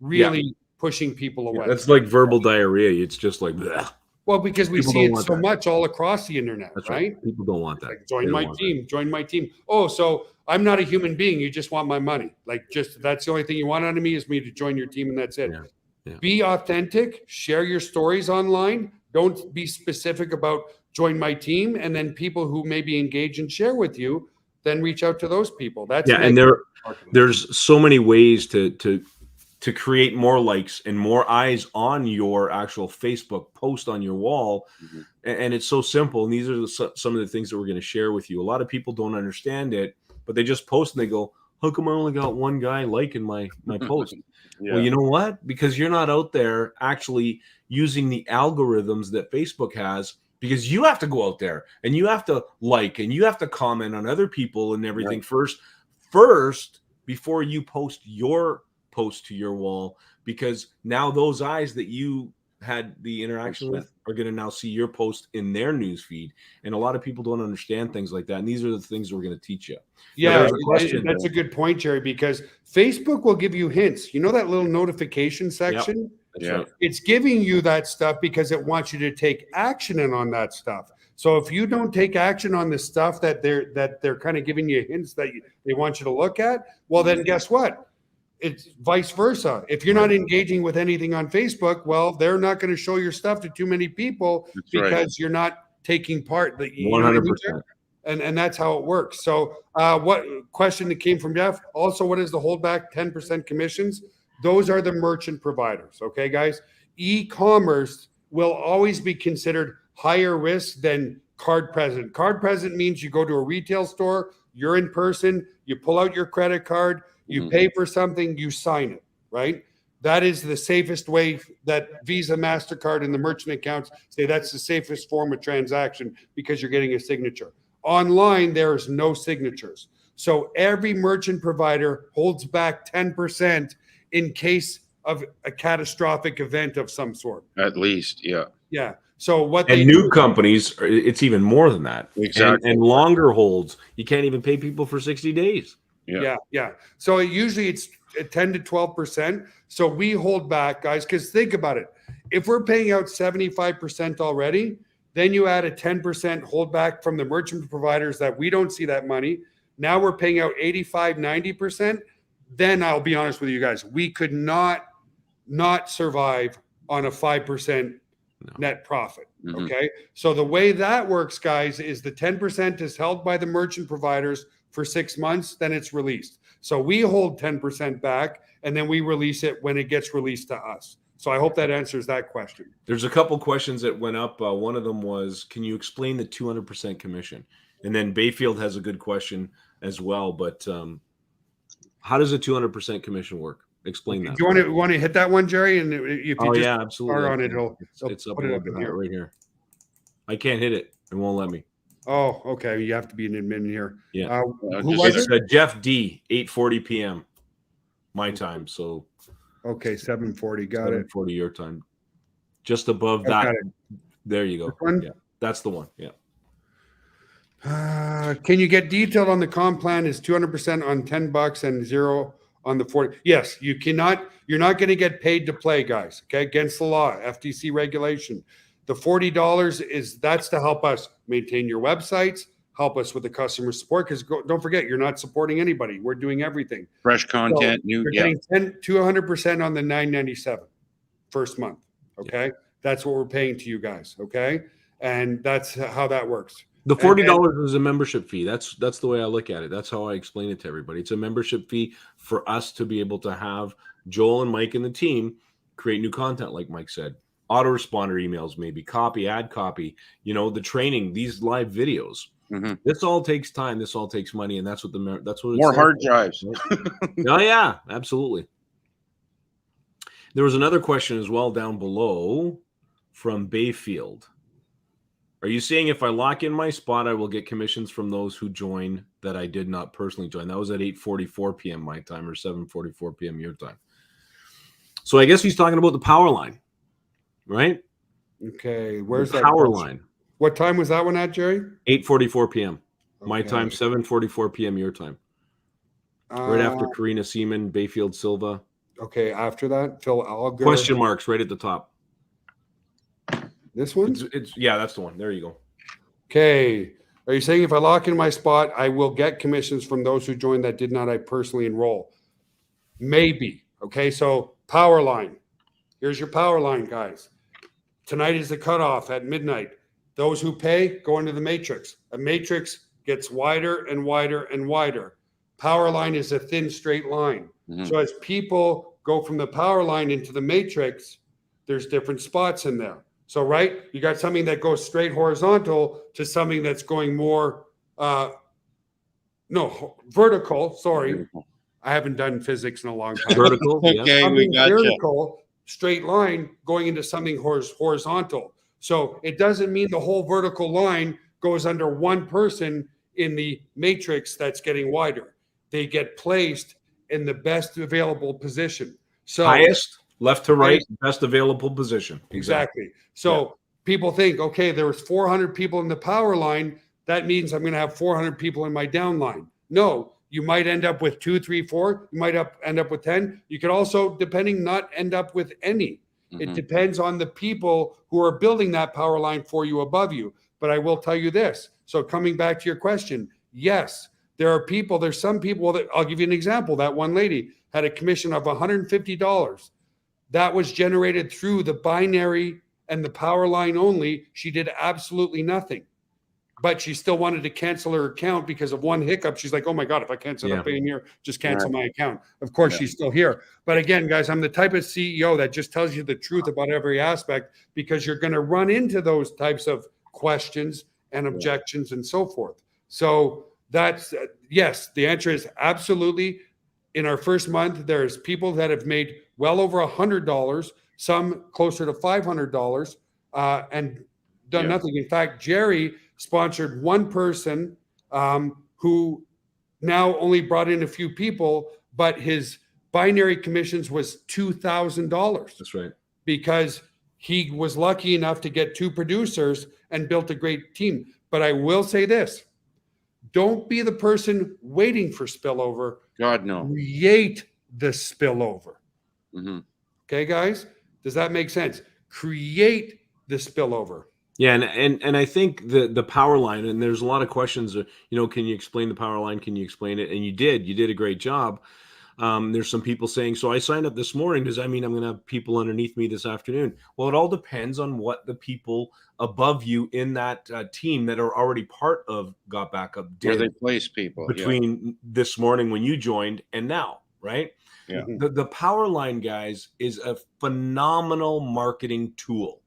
really pushing people away. That's like verbal diarrhea. It's just like, bleh. Well, because we see it so much all across the internet, right? People don't want that. Join my team. Oh, so I'm not a human being. You just want my money. That's the only thing you want out of me is me to join your team, and that's it. Yeah. Be authentic. Share your stories online. Don't be specific about join my team, and then people who maybe engage and share with you, then reach out to those people. And there's so many ways to create more likes and more eyes on your actual Facebook post on your wall. Mm-hmm. And it's so simple. And these are some of the things that we're going to share with you. A lot of people don't understand it, but they just post and they go, how come I only got one guy liking my post? Yeah. Well, you know what? Because you're not out there actually using the algorithms that Facebook has, because you have to go out there and you have to like, and you have to comment on other people and everything first before you post your post to your wall, because now those eyes that you had the interaction with are going to now see your post in their news feed. And a lot of people don't understand things like that. And these are the things we're going to teach you. Yeah, that's a good point, Jerry, because Facebook will give you hints. You know that little notification section? Yep. Right. It's giving you that stuff because it wants you to take action on that stuff. So if you don't take action on the stuff that they're kind of giving you hints that they want you to look at, well, then guess what? It's vice versa. If you're not engaging with anything on Facebook, well, they're not going to show your stuff to too many people because you're not taking part. 100%. And that's how it works. So what question that came from Jeff? Also, what is the holdback 10% commissions? Those are the merchant providers. Okay, guys. E-commerce will always be considered higher risk than card present. Card present means you go to a retail store, you're in person, you pull out your credit card, you pay for something, you sign it, right? That is the safest way that Visa, MasterCard, and the merchant accounts say that's the safest form of transaction because you're getting a signature. Online, there is no signatures. So every merchant provider holds back 10% in case of a catastrophic event of some sort. At least, yeah. Yeah. So what and new companies, it's even more than that. Exactly. And longer holds, you can't even pay people for 60 days. Yeah. So usually it's 10 to 12%. So we hold back, guys, because think about it. If we're paying out 75% already, then you add a 10% holdback from the merchant providers that we don't see that money. Now we're paying out 85, 90%. Then I'll be honest with you guys, we could not survive on a 5% net profit. Okay. So the way that works, guys, is the 10% is held by the merchant providers for 6 months, then it's released. So we hold 10% back and then we release it when it gets released to us. So I hope that answers that question. There's a couple questions that went up. One of them was, can you explain the 200% commission? And then Bayfield has a good question as well. But how does a 200% commission work? Explain that. Do you want to hit that one, Jerry? And if you just absolutely. are on it, it's up, right here. I can't hit it. It won't let me. Oh, okay. You have to be an admin here. Yeah. Who was it? Jeff D, 8:40 p.m. my time. So okay, 7:40. Got it. 7:40 your time. Just above that. There you go. Yeah, that's the one. Yeah. Can you get detailed on the comp plan? Is 200% on $10 and 0 on the 40? Yes, you cannot. You're not going to get paid to play, guys. Okay, against the law, FTC regulation. The $40 that's to help us maintain your websites, help us with the customer support. Because don't forget, you're not supporting anybody. We're doing everything. Fresh content, so you're getting 200% on the $9.97 first month. Okay, that's what we're paying to you guys. Okay, and that's how that works. The $40 is a membership fee. That's the way I look at it. That's how I explain it to everybody. It's a membership fee for us to be able to have Joel and Mike and the team create new content, like Mike said. Autoresponder emails, maybe ad copy, the training, these live videos. This all takes time. This all takes money. And that's what it's more hard drives. Oh yeah, absolutely. There was another question as well down below from Bayfield. Are you saying if I lock in my spot, I will get commissions from those who join that I did not personally join? That was at 8:44 p.m. my time or 7:44 p.m. your time. So I guess he's talking about the Powerline, right? Okay, where's that Powerline? What time was that one at, Jerry? 8:44 p.m. my time, 7:44 p.m. your time. Right after Karina Seaman, Bayfield Silva. Okay, after that, Phil Alger. Question marks right at the top. This one? Yeah, that's the one. There you go. Okay. Are you saying if I lock in my spot, I will get commissions from those who joined that did not I personally enroll? Maybe. Okay, so Powerline. Here's your Powerline, guys. Tonight is the cutoff at midnight. Those who pay go into the matrix. A matrix gets wider and wider and wider. Powerline is a thin, straight line. So as people go from the Powerline into the matrix, there's different spots in there. So, right, you got something that goes straight horizontal to something that's going more, vertical. Sorry, I haven't done physics in a long time. Vertical, okay, we got vertical, straight line going into something horizontal. So it doesn't mean the whole vertical line goes under one person in the matrix that's getting wider. They get placed in the best available position. So highest. Left to right, best available position. Exactly. So people think, okay, there was 400 people in the power line. That means I'm going to have 400 people in my downline. No, you might end up with 2, 3, 4. You might end up with 10. You could also, depending, not end up with any. It depends on the people who are building that power line for you above you. But I will tell you this. So coming back to your question, yes, there's some people that I'll give you an example. That one lady had a commission of $150. That was generated through the binary and the power line only. She did absolutely nothing, but she still wanted to cancel her account because of one hiccup. She's like, oh my God, if I can't set up paying here, just cancel my account. Of course, she's still here. But again, guys, I'm the type of CEO that just tells you the truth about every aspect, because you're going to run into those types of questions and objections and so forth. So that's, yes, the answer is absolutely. In our first month, there's people that have made well over $100, some closer to $500, and done nothing. In fact, Jerry sponsored one person who now only brought in a few people, but his binary commissions was $2,000. That's right. Because he was lucky enough to get 2 producers and built a great team. But I will say this, don't be the person waiting for spillover. God, no. Create the spillover. Okay, guys? Does that make sense? Create the spillover. Yeah, and I think the power line, and there's a lot of questions. Can you explain the power line? Can you explain it? And you did. You did a great job. There's some people saying, so I signed up this morning. Does that mean I'm going to have people underneath me this afternoon? Well, it all depends on what the people above you in that team that are already part of Got Backup Where they did place people. Yeah. between this morning when you joined and now, right? Yeah. Mhm. The power line, guys, is a phenomenal marketing tool.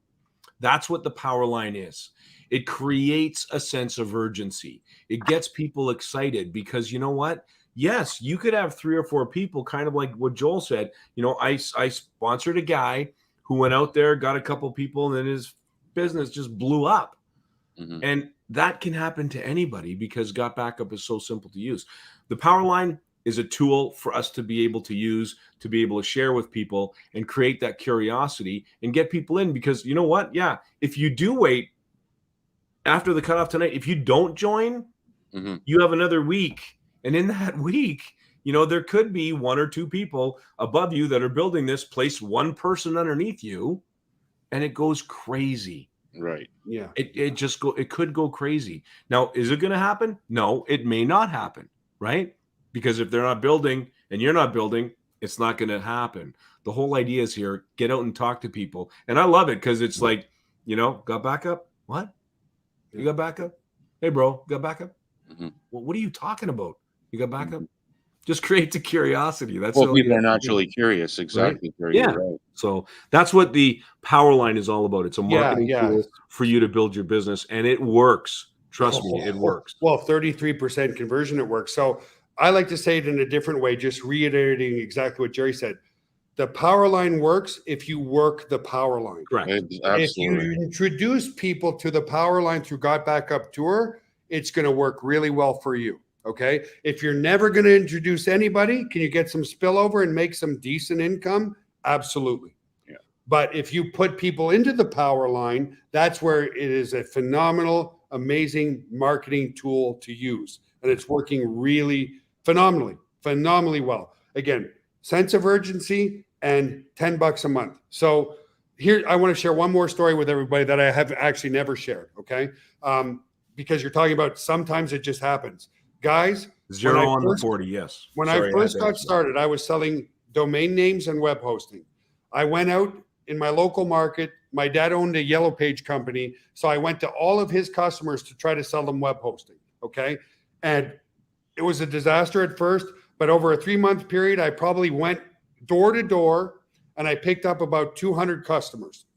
That's what the power line is. It creates a sense of urgency. It gets people excited because you know what? Yes, you could have 3 or 4 people, kind of like what Joel said. I sponsored a guy who went out there, got a couple people, and then his business just blew up. Mhm. And that can happen to anybody because Got Backup is so simple to use. The power line is a tool for us to be able to use, to be able to share with people and create that curiosity and get people in. Because you know what? Yeah, if you do wait after the cutoff tonight, if you don't join, Mhm. you have another week. And in that week, there could be 1 or 2 people above you that are building this, place one person underneath you, and it goes crazy. Right. Yeah. It could go crazy. Now, is it going to happen? No, it may not happen, right? Because if they're not building and you're not building, it's not going to happen. The whole idea is here, get out and talk to people. And I love it because it's like, got backup? What? You got backup? Hey, bro, got backup? Mhm. Well, what are you talking about? You got backup? Mhm. Just create the curiosity. That's Well, all you people are have to do, naturally curious. right? Exactly. Terry, Yeah. you're right. So that's what the power line is all about. It's a Yeah, marketing yeah. tool for you to build your business, and it works. Trust me, it works. Well, 33% conversion, it works. So I like to say it in a different way, just reiterating exactly what Jerry said. The power line works if you work the power line. Correct. If you Absolutely. introduce people to the power line through Got Backup Tour, it's going to work really well for you. Okay. If you're never going to introduce anybody, can you get some spillover and make some decent income? Absolutely. Yeah. But if you put people into the power line, that's where it is a phenomenal, amazing marketing tool to use. And it's working really phenomenally well. Again, sense of urgency and $10 a month. So here, I want to share one more story with everybody that I have actually never shared. Okay. Because you're talking about sometimes it just happens. Guys, 0 on the 40, yes. when Sorry, I had first to got ask that. started, I was selling domain names and web hosting. I went out in my local market. My dad owned a Yellow Page company. So I went to all of his customers to try to sell them web hosting. Okay. And it was a disaster at first, but over a 3-month period, I probably went door to door and I picked up about 200 customers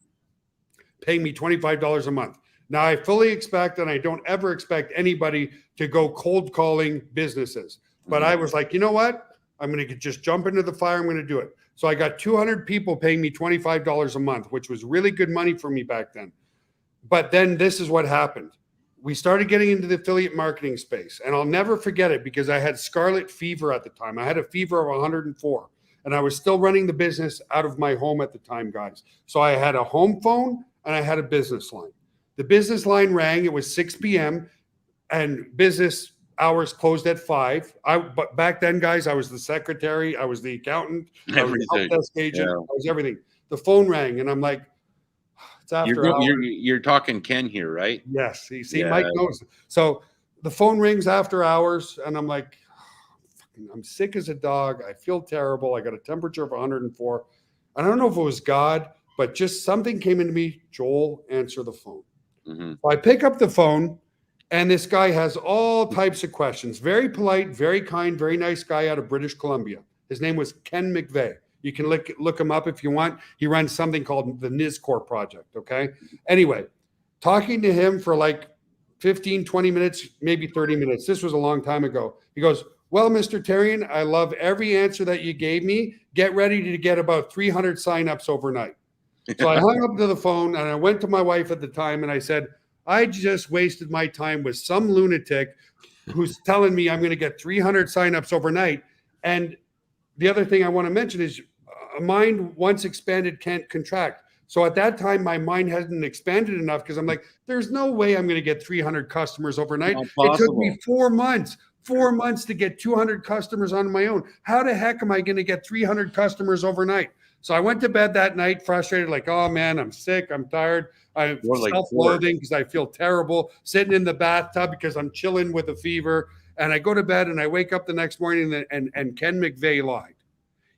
paying me $25 a month. Now I fully expect, and I don't ever expect anybody to go cold calling businesses, but I was like, you know what? I'm going to just jump into the fire. I'm going to do it. So I got 200 people paying me $25 a month, which was really good money for me back then. But then this is what happened. We started getting into the affiliate marketing space, and I'll never forget it because I had scarlet fever at the time. I had a fever of 104, and I was still running the business out of my home at the time, guys. So I had a home phone and I had a business line. The business line rang. It was 6 p.m. and business hours closed at 5. But back then, guys, I was the secretary, I was the accountant, I was the help Everything. desk agent, Yeah. I was everything. The phone rang, and I'm like, it's after hours. You're talking Ken here, right? Yes. See, Yeah. Mike knows. So the phone rings after hours, and I'm like, I'm sick as a dog. I feel terrible. I got a temperature of 104. I don't know if it was God, but just something came into me. Joel, answer the phone. Mhm. So I pick up the phone, and this guy has all types of questions. Very polite, very kind, very nice guy out of British Columbia. His name was Ken McVeigh. You can look him up if you want. He runs something called the NISCOR project. Okay. Anyway, talking to him for like 15, 20 minutes, maybe 30 minutes. This was a long time ago. He goes, well, Mr. Tarian, I love every answer that you gave me. Get ready to get about 300 signups overnight. So I hung up to the phone and I went to my wife at the time and I said, I just wasted my time with some lunatic who's telling me I'm going to get 300 signups overnight. And the other thing I want to mention is a mind once expanded can't contract. So at that time, my mind hadn't expanded enough because I'm like, there's no way I'm going to get 300 customers overnight. Not It took me possible. 4 months. 4 months to get 200 customers on my own. How the heck am I going to get 300 customers overnight? So I went to bed that night frustrated, like, oh man, I'm sick, I'm tired, I'm self-loathing because I feel terrible, sitting in the bathtub because I'm chilling with a fever. And I go to bed and I wake up the next morning and Ken McVeigh lied.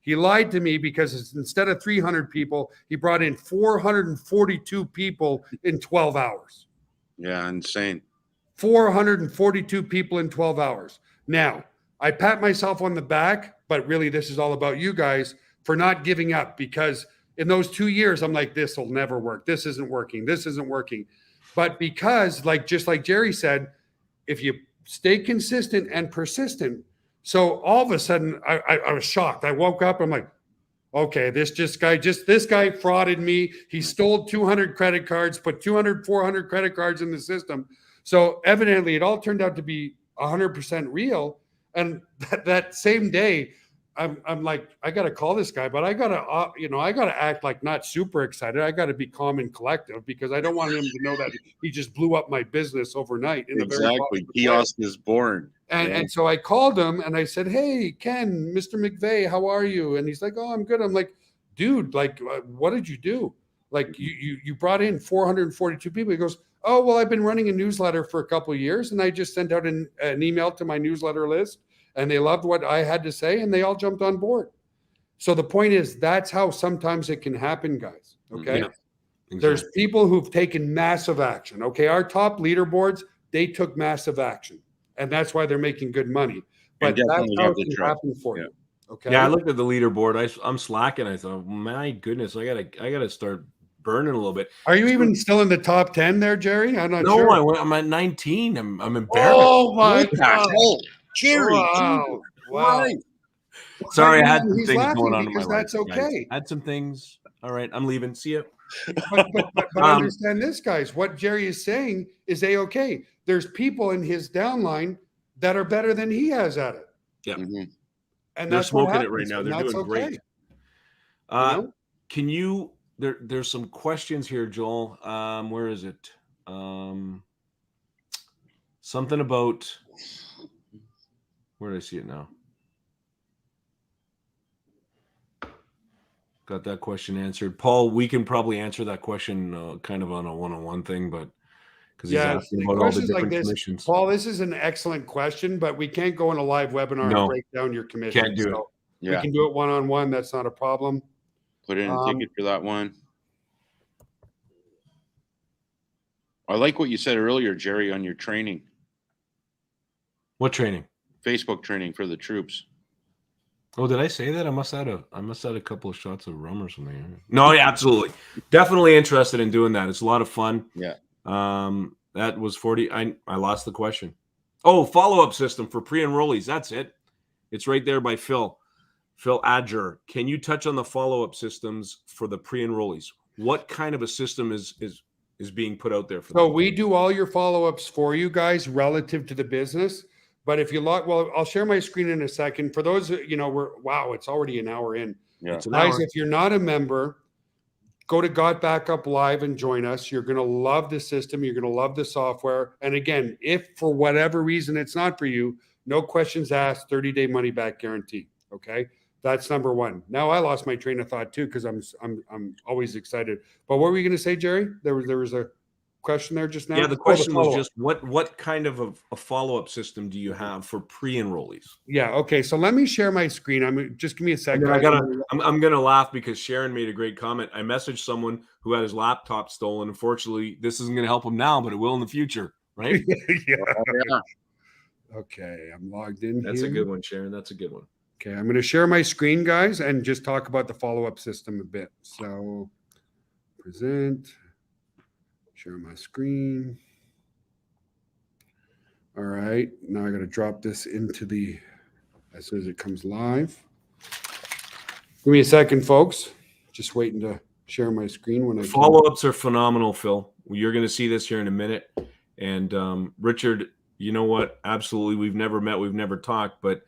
He lied to me because instead of 300 people, he brought in 442 people in 12 hours. Yeah, insane. 442 people in 12 hours. Now, I pat myself on the back, but really this is all about you guys for not giving up, because in those 2 years, I'm like, this will never work. This isn't working. This isn't working. But because, just like Jerry said, if you stay consistent and persistent, so all of a sudden I was shocked. I woke up, I'm like, okay, this guy frauded me. He stole 200 credit cards, put 200, 400 credit cards in the system. So evidently it all turned out to be 100% real. And that same day, I'm like, I got to call this guy, but I got to act like not super excited. I got to be calm and collective because I don't want him to know that he just blew up my business overnight. Exactly. Kiosk is born. And so I called him and I said, hey, Ken, Mr. McVeigh, how are you? And he's like, oh, I'm good. I'm like, dude, what did you do? Like you brought in 442 people. He goes, oh, well, I've been running a newsletter for a couple of years and I just sent out an email to my newsletter list. And they loved what I had to say, and they all jumped on board. So the point is, that's how sometimes it can happen, guys. Okay. Yeah, exactly. There's people who've taken massive action. Okay. Our top leaderboards, they took massive action, and that's why they're making good money. But that's how it can happen for you. Okay. Yeah. I looked at the leaderboard. I'm slacking. I thought, my goodness, I gotta start burning a little bit. Are you even still in the top 10 there, Jerry? I'm not sure. No, I'm at 19. I'm embarrassed. Oh my God. Jerry, wow. Right. Sorry, I had some things going on in my life. That's okay. I had some things. All right, I'm leaving. See you. But understand this, guys. What Jerry is saying is okay. There's people in his downline that are better than he has at it. Yeah. Mm-hmm. And they're smoking it right now. They're doing great. Can you? There's some questions here, Joel. Where is it? Something about. Where did I see it now? Got that question answered. Paul, we can probably answer that question kind of on a one-on-one thing, but because he's asking about all the different commissions. Paul, this is an excellent question, but we can't go in a live webinar and break down your commission. Can't do it. We can do it one-on-one. That's not a problem. Put in a ticket for that one. I like what you said earlier, Jerry, on your training. What training? Facebook training for the troops. Oh, did I say that? I must have had a couple of shots of rum or something. No, yeah, absolutely. Definitely interested in doing that. It's a lot of fun. Yeah. That was 40. I lost the question. Oh, follow-up system for pre-enrollees. That's it. It's right there by Phil Adger. Can you touch on the follow-up systems for the pre-enrollees? What kind of a system is being put out there for them? So we do all your follow-ups for you guys relative to the business. But if you log, well, I'll share my screen in a second. For those, it's already an hour in. Yeah. Guys, if you're not a member, go to Gotbackuplive and join us. You're going to love the system. You're going to love the software. And again, if for whatever reason it's not for you, no questions asked, 30-day money back guarantee. Okay. That's number one. Now I lost my train of thought too, because I'm always excited. But what were you going to say, Jerry? There was a question there just now. Yeah, the question was just what kind of a follow-up system do you have for pre-enrollees? Yeah. Okay. So let me share my screen. Just give me a second. I'm gonna laugh because Sharon made a great comment. I messaged someone who had his laptop stolen. Unfortunately, this isn't gonna help him now, but it will in the future, right? Yeah. Okay. I'm logged in. That's a good one, Sharon. That's a good one. Okay. I'm going to share my screen, guys, and just talk about the follow-up system a bit. So present. Share my screen. All right. Now I got to drop this into as soon as it comes live. Give me a second, folks. Just waiting to share my screen when I follow-ups are phenomenal, Phil. You're going to see this here in a minute. And Richard, you know what? Absolutely. We've never met. We've never talked. But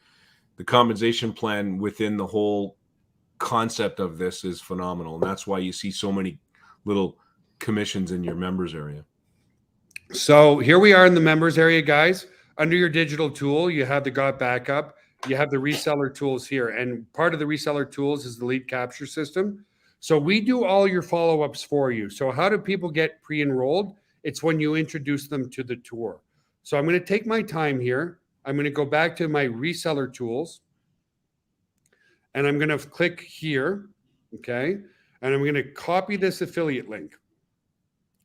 the compensation plan within the whole concept of this is phenomenal. And that's why you see so many little commissions in your members area. So here we are in the members area, guys. under your digital tool, you have the GotBackup. You have the reseller tools here. And part of the reseller tools is the lead capture system. So we do all your follow-ups for you. So how do people get pre-enrolled? It's when you introduce them to the tour. So I'm going to take my time here. I'm going to go back to my reseller tools. And I'm going to click here. Okay. And I'm going to copy this affiliate link.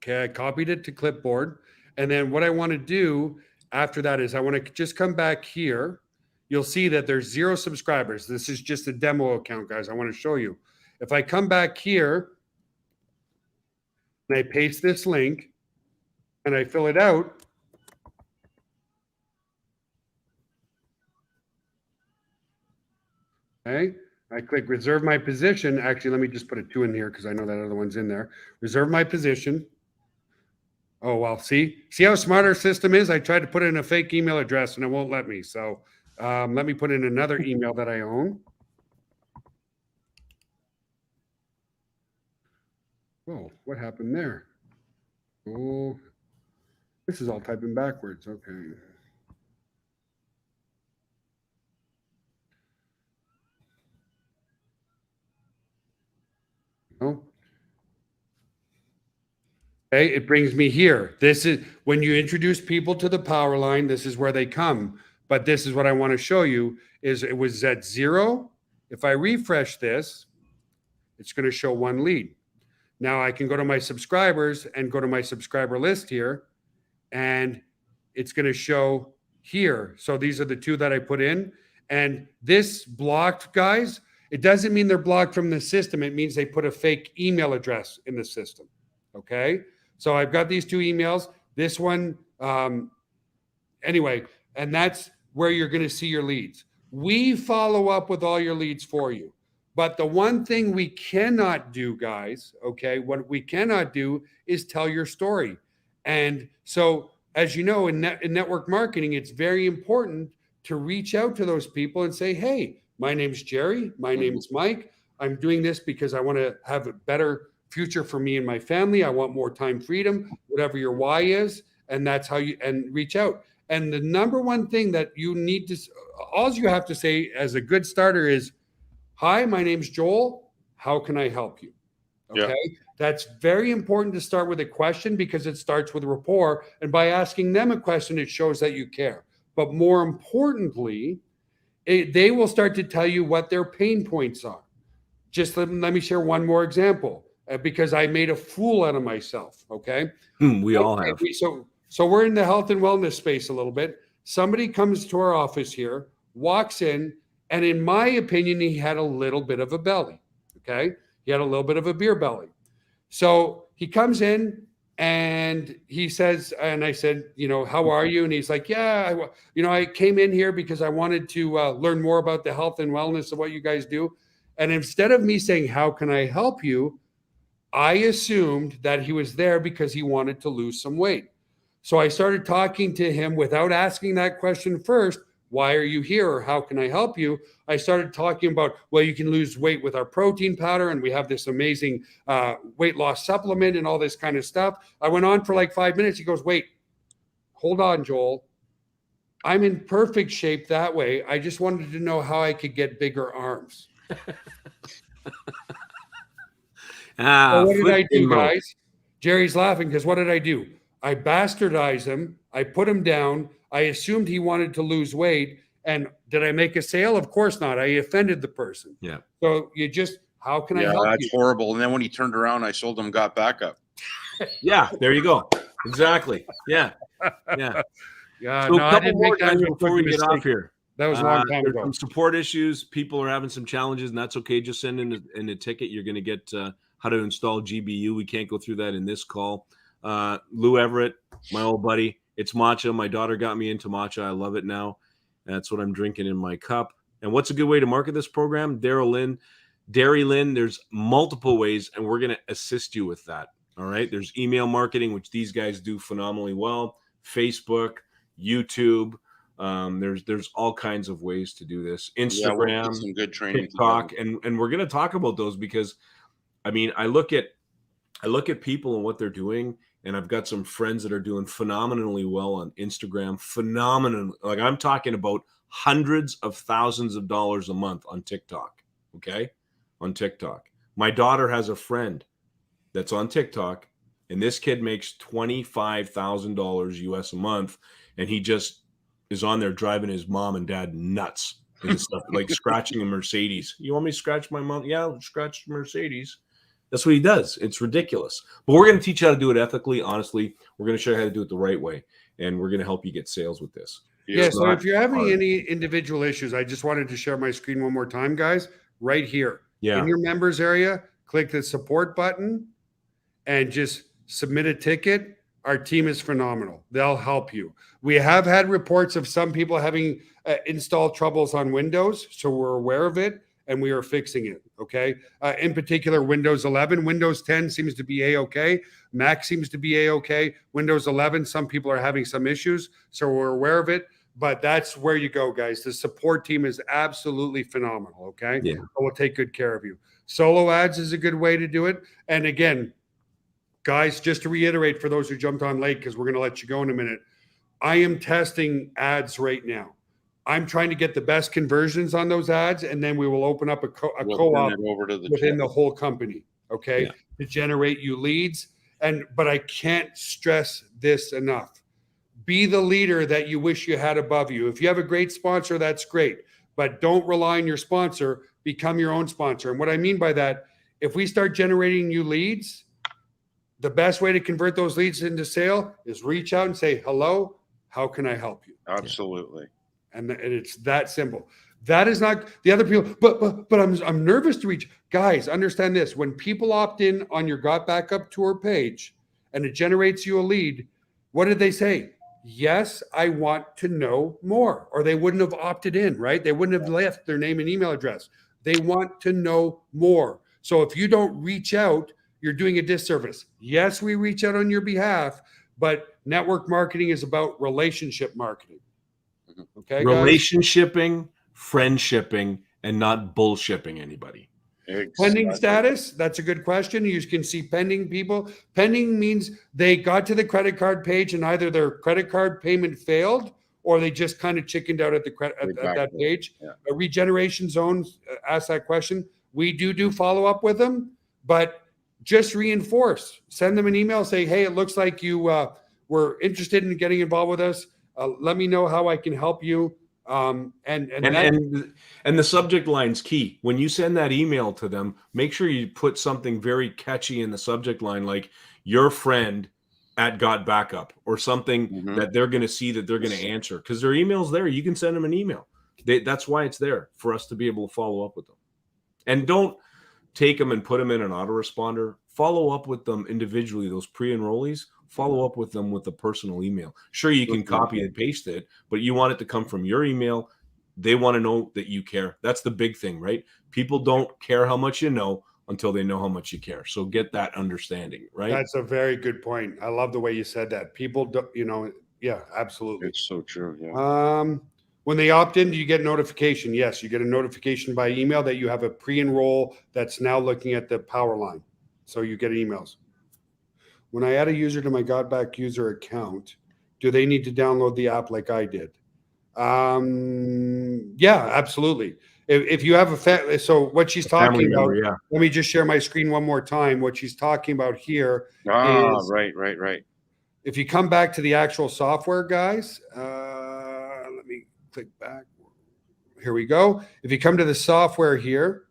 Okay. I copied it to clipboard. And then what I want to do after that is I want to just come back here. You'll see that there's 0 subscribers. This is just a demo account, guys. I want to show you. If I come back here and I paste this link and I fill it out, okay, I click reserve my position. Actually, let me just put a 2 in here because I know that other one's in there. Reserve my position. Oh, well, see how smart our system is? I tried to put in a fake email address and it won't let me. So let me put in another email that I own. Oh, what happened there? Oh, this is all typing backwards. Okay. Oh. Okay, it brings me here. This is when you introduce people to the Powerline, this is where they come. But this is what I want to show you is it was at 0. If I refresh this, it's going to show 1 lead. Now I can go to my subscribers and go to my subscriber list here, and it's going to show here. So these are the 2 that I put in. And this blocked, guys, it doesn't mean they're blocked from the system. It means they put a fake email address in the system. Okay. So I've got these 2 emails. This one, anyway, and that's where you're going to see your leads. We follow up with all your leads for you. But the one thing we cannot do, guys, okay, what we cannot do is tell your story. And so, as you know, in network marketing, it's very important to reach out to those people and say, hey, my name's Jerry. My name's Mike. I'm doing this because I want to have a better future for me and my family. I want more time freedom, whatever your why is. And that's how you, and reach out. And the number one thing that you need to, all you have to say as a good starter is, hi, my name's Joel. How can I help you? Okay. Yeah. That's very important to start with a question because it starts with rapport. And by asking them a question, it shows that you care. But more importantly, they will start to tell you what their pain points are. Just let me share one more example because I made a fool out of myself. Okay. We all have. So we're in the health and wellness space a little bit. Somebody comes to our office here, walks in, and in my opinion, he had a little bit of a belly. Okay. He had a little bit of a beer belly. So he comes in and he says, and I said, how are you? And he's like, yeah, I came in here because I wanted to learn more about the health and wellness of what you guys do. And instead of me saying, how can I help you? I assumed that he was there because he wanted to lose some weight. So I started talking to him without asking that question first. Why are you here? Or how can I help you? I started talking about, well, you can lose weight with our protein powder. And we have this amazing weight loss supplement and all this kind of stuff. I went on for like 5 minutes. He goes, wait, hold on, Joel. I'm in perfect shape that way. I just wanted to know how I could get bigger arms. So what did I do, guys? Jerry's laughing because what did I do? I bastardized him. I put him down. I assumed he wanted to lose weight. And did I make a sale? Of course not. I offended the person. Yeah. So how can I help you? Yeah, that's horrible. And then when he turned around, I sold him GotBackup. Yeah, there you go. Exactly. Yeah. Yeah. Yeah. So no, I didn't make that before we get off here. That was a long time ago. Some support issues. People are having some challenges, and that's okay. Just send in a ticket. You're going to get how to install GBU. We can't go through that in this call. Lou Everett, my old buddy. It's matcha. My daughter got me into matcha. I love it now. That's what I'm drinking in my cup. And what's a good way to market this program? Dairy Lynn. There's multiple ways, and we're going to assist you with that. All right. There's email marketing, which these guys do phenomenally well. Facebook, YouTube. There's all kinds of ways to do this. Instagram, some good training, TikTok, and we're going to talk about those because, I mean, I look at people and what they're doing, and I've got some friends that are doing phenomenally well on Instagram. Phenomenal. Like, I'm talking about hundreds of thousands of dollars a month on TikTok. Okay. On TikTok. My daughter has a friend that's on TikTok, and this kid makes $25,000 US a month. And he just is on there driving his mom and dad nuts and stuff, like scratching a Mercedes. You want me to scratch my mom? Yeah, I'll scratch Mercedes. That's what he does. It's ridiculous. But we're going to teach you how to do it ethically. Honestly, we're going to show you how to do it the right way. And we're going to help you get sales with this. Yeah. So if you're having any individual issues, I just wanted to share my screen one more time, guys, right here. Yeah. In your members area, click the support button and just submit a ticket. Our team is phenomenal. They'll help you. We have had reports of some people having install troubles on Windows, so we're aware of it and we are fixing it. Okay. In particular, Windows 11, Windows 10 seems to be A-okay. Mac seems to be A-okay. Windows 11, some people are having some issues, so we're aware of it. But that's where you go, guys. The support team is absolutely phenomenal. Okay. Yeah. We'll take good care of you. Solo ads is a good way to do it. And again, guys, just to reiterate for those who jumped on late, because we're going to let you go in a minute, I am testing ads right now. I'm trying to get the best conversions on those ads, and then we will open up a co-op within the whole company, okay, to generate you leads. But I can't stress this enough. Be the leader that you wish you had above you. If you have a great sponsor, that's great, but don't rely on your sponsor. Become your own sponsor. And what I mean by that, if we start generating new leads, the best way to convert those leads into sale is reach out and say, hello, how can I help you? Absolutely. And it's that simple. That is not the other people, but I'm nervous to reach. Guys, understand this. When people opt in on your GotBackup tour page and it generates you a lead, what did they say? Yes, I want to know more. Or they wouldn't have opted in, right? They wouldn't have left their name and email address. They want to know more. So if you don't reach out, you're doing a disservice. Yes, we reach out on your behalf, but network marketing is about relationship marketing. Okay, Relationshiping, friendshipping, and not bullshipping anybody. Exactly. Pending status, that's a good question. You can see pending people. Pending means they got to the credit card page and either their credit card payment failed or they just kind of chickened out at that page. Yeah. A regeneration zone asked that question. We do follow up with them, but just reinforce. Send them an email, say, hey, it looks like you were interested in getting involved with us. Let me know how I can help you. And the subject line's key. When you send that email to them, make sure you put something very catchy in the subject line, like your friend at GotBackup or something that they're going to see, that they're going to answer, because their email's there. You can send them an email. That's why it's there, for us to be able to follow up with them. And don't take them and put them in an autoresponder. Follow up with them individually. Those pre-enrollees, follow up with them with a personal email. Sure, you can copy and paste it, but you want it to come from your email. They want to know that you care. That's the big thing, right? People don't care how much you know until they know how much you care. So get that understanding, right? That's a very good point. I love the way you said that. People don't, yeah, absolutely. It's so true. Yeah. When they opt in, do you get notification? Yes, you get a notification by email that you have a pre-enroll that's now looking at the Powerline. So you get emails. When I add a user to my GotBack user account, do they need to download the app like I did? Yeah, absolutely. If you have so what she's talking about, let me just share my screen one more time. What she's talking about here is, right. If you come back to the actual software, guys, let me click back. Here we go. If you come to the software here,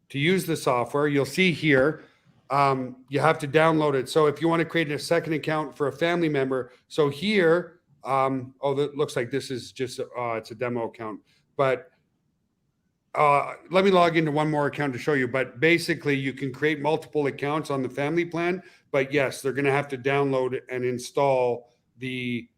to use the software, you'll see here, you have to download it. So if you want to create a second account for a family member, so here, that looks like this is just, it's a demo account, but let me log into one more account to show you. But basically you can create multiple accounts on the family plan, but yes, they're going to have to download and install the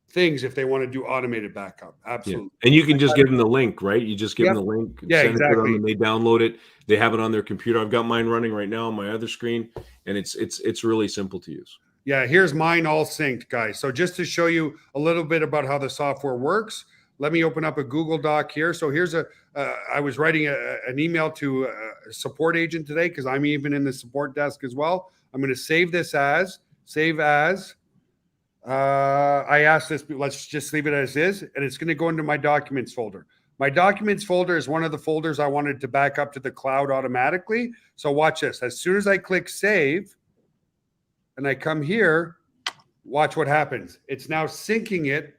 things if they want to do automated backup. Absolutely. Yeah. And you can just give them the link, right? You just give them the link, yeah, send exactly. it to them, and they download it. They have it on their computer. I've got mine running right now on my other screen, and it's really simple to use. Yeah, here's mine all synced, guys. So just to show you a little bit about how the software works, let me open up a Google Doc here. So here's I was writing an email to a support agent today because I'm even in the support desk as well. I'm going to save this as, I asked this, let's just leave it as is, and it's going to go into my documents folder. My documents folder is one of the folders I wanted to back up to the cloud automatically. So watch this. As soon as I click save and I come here, watch what happens. It's now syncing it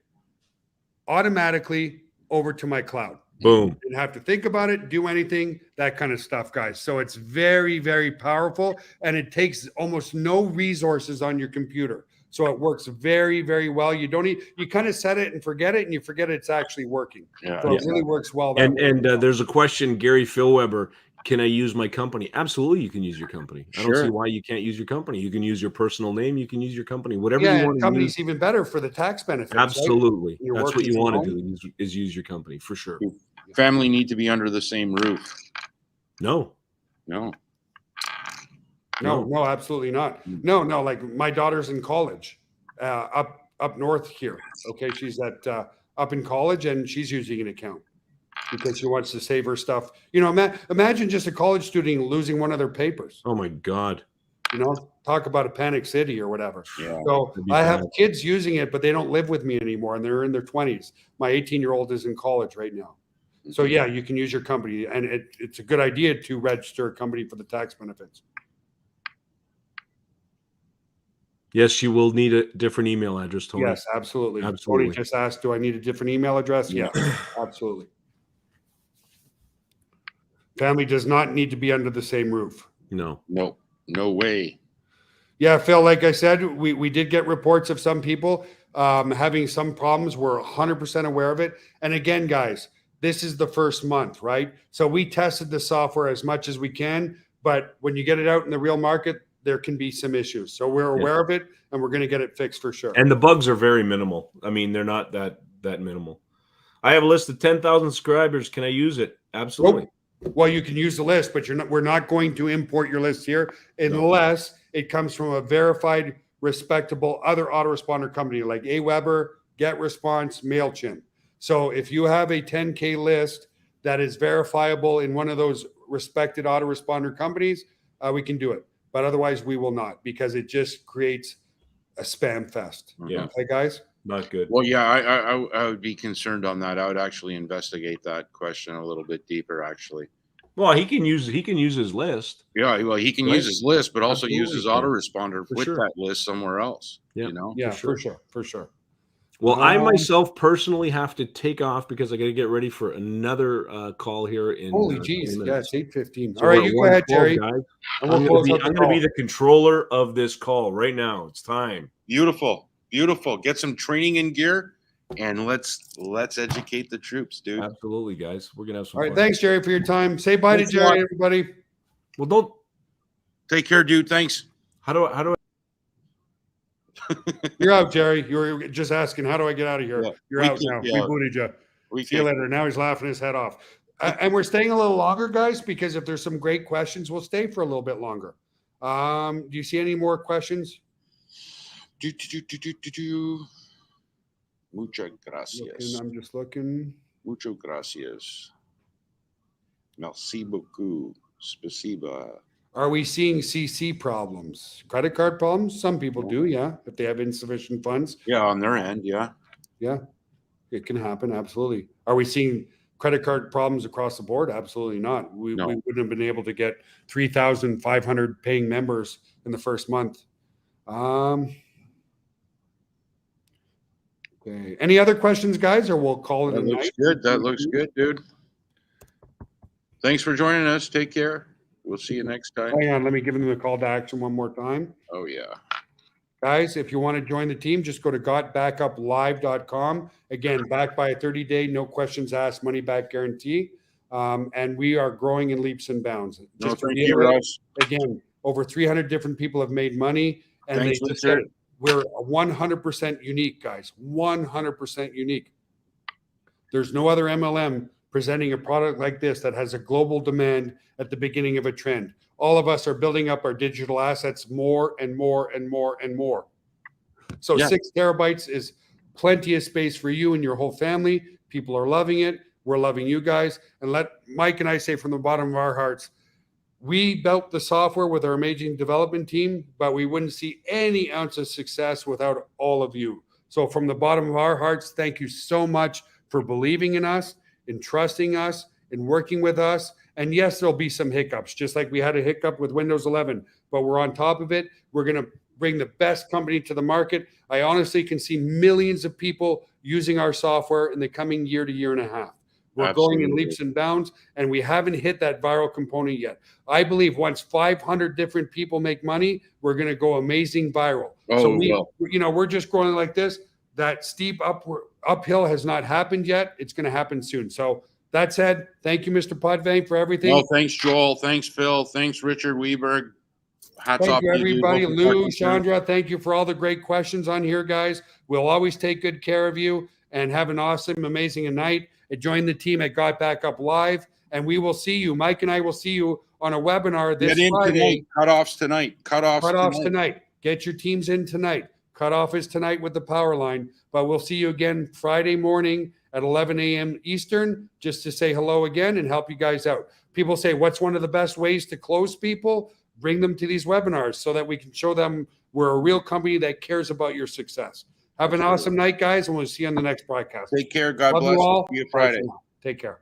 automatically over to my cloud. Boom. You don't have to think about it, do anything, that kind of stuff, guys. So it's very, very powerful, and it takes almost no resources on your computer. So it works very, very well. You don't need, you kind of set it and forget it, and you forget it's actually working. Yeah. So it really works well. And there's a question, Gary Philweber, can I use my company? Absolutely, you can use your company. I don't see why you can't use your company. You can use your personal name. You can use your company. Whatever you want to company's use. even better for the tax benefits. Absolutely. Right? That's what you want to do is use your company for sure. Family need to be under the same roof. No. No, absolutely not. No, like my daughter's in college up north here. Okay. She's at up in college, and she's using an account because she wants to save her stuff. You know, imagine just a college student losing one of their papers. Oh my God. You know, talk about a panic city or whatever. Yeah. So I have kids using it, but they don't live with me anymore, and they're in their 20s. My 18-year-old is in college right now. So yeah, you can use your company, and it's a good idea to register a company for the tax benefits. Yes, you will need a different email address, Tony. Yes, absolutely. Absolutely. Tony just asked, do I need a different email address? Yeah, absolutely. Family does not need to be under the same roof. No. No way. Yeah, Phil, like I said, we did get reports of some people having some problems. We're 100% aware of it. And again, guys, this is the first month, right? So we tested the software as much as we can, but when you get it out in the real market, there can be some issues. So we're aware of it, and we're going to get it fixed for sure. And the bugs are very minimal. I mean, they're not that minimal. I have a list of 10,000 subscribers. Can I use it? Absolutely. Well, you can use the list, but we're not going to import your list here unless it comes from a verified, respectable other autoresponder company like Aweber, GetResponse, MailChimp. So if you have a 10K list that is verifiable in one of those respected autoresponder companies, we can do it. But otherwise, we will not, because it just creates a spam fest. Yeah. Okay, guys? Not good. Well, yeah, I would be concerned on that. I would actually investigate that question a little bit deeper, actually. Well, he can use his list. Yeah, well, he can use his list, but also use his autoresponder with sure. that list somewhere else. Yeah. You know? Yeah, For for sure. Well, I myself personally have to take off because I got to get ready for another call here in. Holy geez, yeah, it's 8:15. So All right, you go ahead, Jerry. Guys. And I'm we'll going to be the controller of this call right now. It's time. Beautiful. Get some training in gear, and let's educate the troops, dude. Absolutely, guys. We're gonna have some. All right, fun. thanks, Jerry, for your time. Say bye to Jerry, everybody. Well, don't Take care, dude. Thanks. How do I? You're out, Jerry. You were just asking, how do I get out of here? Yeah, You're we out kicked now. you We out. booted you. We See you later. Now he's laughing his head off. And we're staying a little longer, guys, because if there's some great questions, we'll stay for a little bit longer. Do you see any more questions? Muchas gracias. I'm just looking. Muchas gracias. Merci beaucoup. Spasiba. Are we seeing CC problems? Credit card problems? Some people do, yeah, if they have insufficient funds. Yeah, on their end, yeah. Yeah, it can happen, absolutely. Are we seeing credit card problems across the board? Absolutely not. We wouldn't have been able to get 3,500 paying members in the first month. Okay. Any other questions, guys, or we'll call it a night? Looks good. That looks good, dude. Thanks for joining us. Take care. We'll see you next time. Hang on, let me give them the call to action one more time. Oh, yeah. Guys, if you want to join the team, just go to GotBackuplive.com. Again, backed by a 30-day, no questions asked, money back guarantee. And we are growing in leaps and bounds. Just to reiterate, again, over 300 different people have made money. And they just said we're 100% unique, guys. 100% unique. There's no other MLM presenting a product like this that has a global demand at the beginning of a trend. All of us are building up our digital assets more and more and more and more. So 6 terabytes is plenty of space for you and your whole family. People are loving it. We're loving you guys. And let Mike and I say from the bottom of our hearts, We built the software with our amazing development team, but we wouldn't see any ounce of success without all of you. So from the bottom of our hearts, thank you so much for believing in us, in trusting us, in working with us. And yes, there'll be some hiccups, just like we had a hiccup with Windows 11, but we're on top of it. We're going to bring the best company to the market. I honestly can see millions of people using our software in the coming year to year and a half. We're going in leaps and bounds, and we haven't hit that viral component yet. I believe once 500 different people make money, we're going to go amazing viral. We're just growing like this. That steep uphill has not happened yet. It's going to happen soon. So that said, thank you, Mr. Potvang, for everything. Well, thanks, Joel. Thanks, Phil. Thanks, Richard Weberg. Hats off to you, everybody. You. Lou, Chandra, thank you for all the great questions on here, guys. We'll always take good care of you, and have an awesome, amazing night. Join the team at Gotbackuplive, and we will see you. Mike and I will see you on a webinar this Friday. Cutoffs tonight. Cutoffs tonight. Get your teams in tonight. Cutoff is tonight with the Powerline, but we'll see you again Friday morning at 11 a.m. Eastern, just to say hello again and help you guys out. People say, what's one of the best ways to close people? Bring them to these webinars so that we can show them we're a real company that cares about your success. Have an awesome night, guys, and we'll see you on the next broadcast. Take care. God Love bless you all. See you Friday. Take care.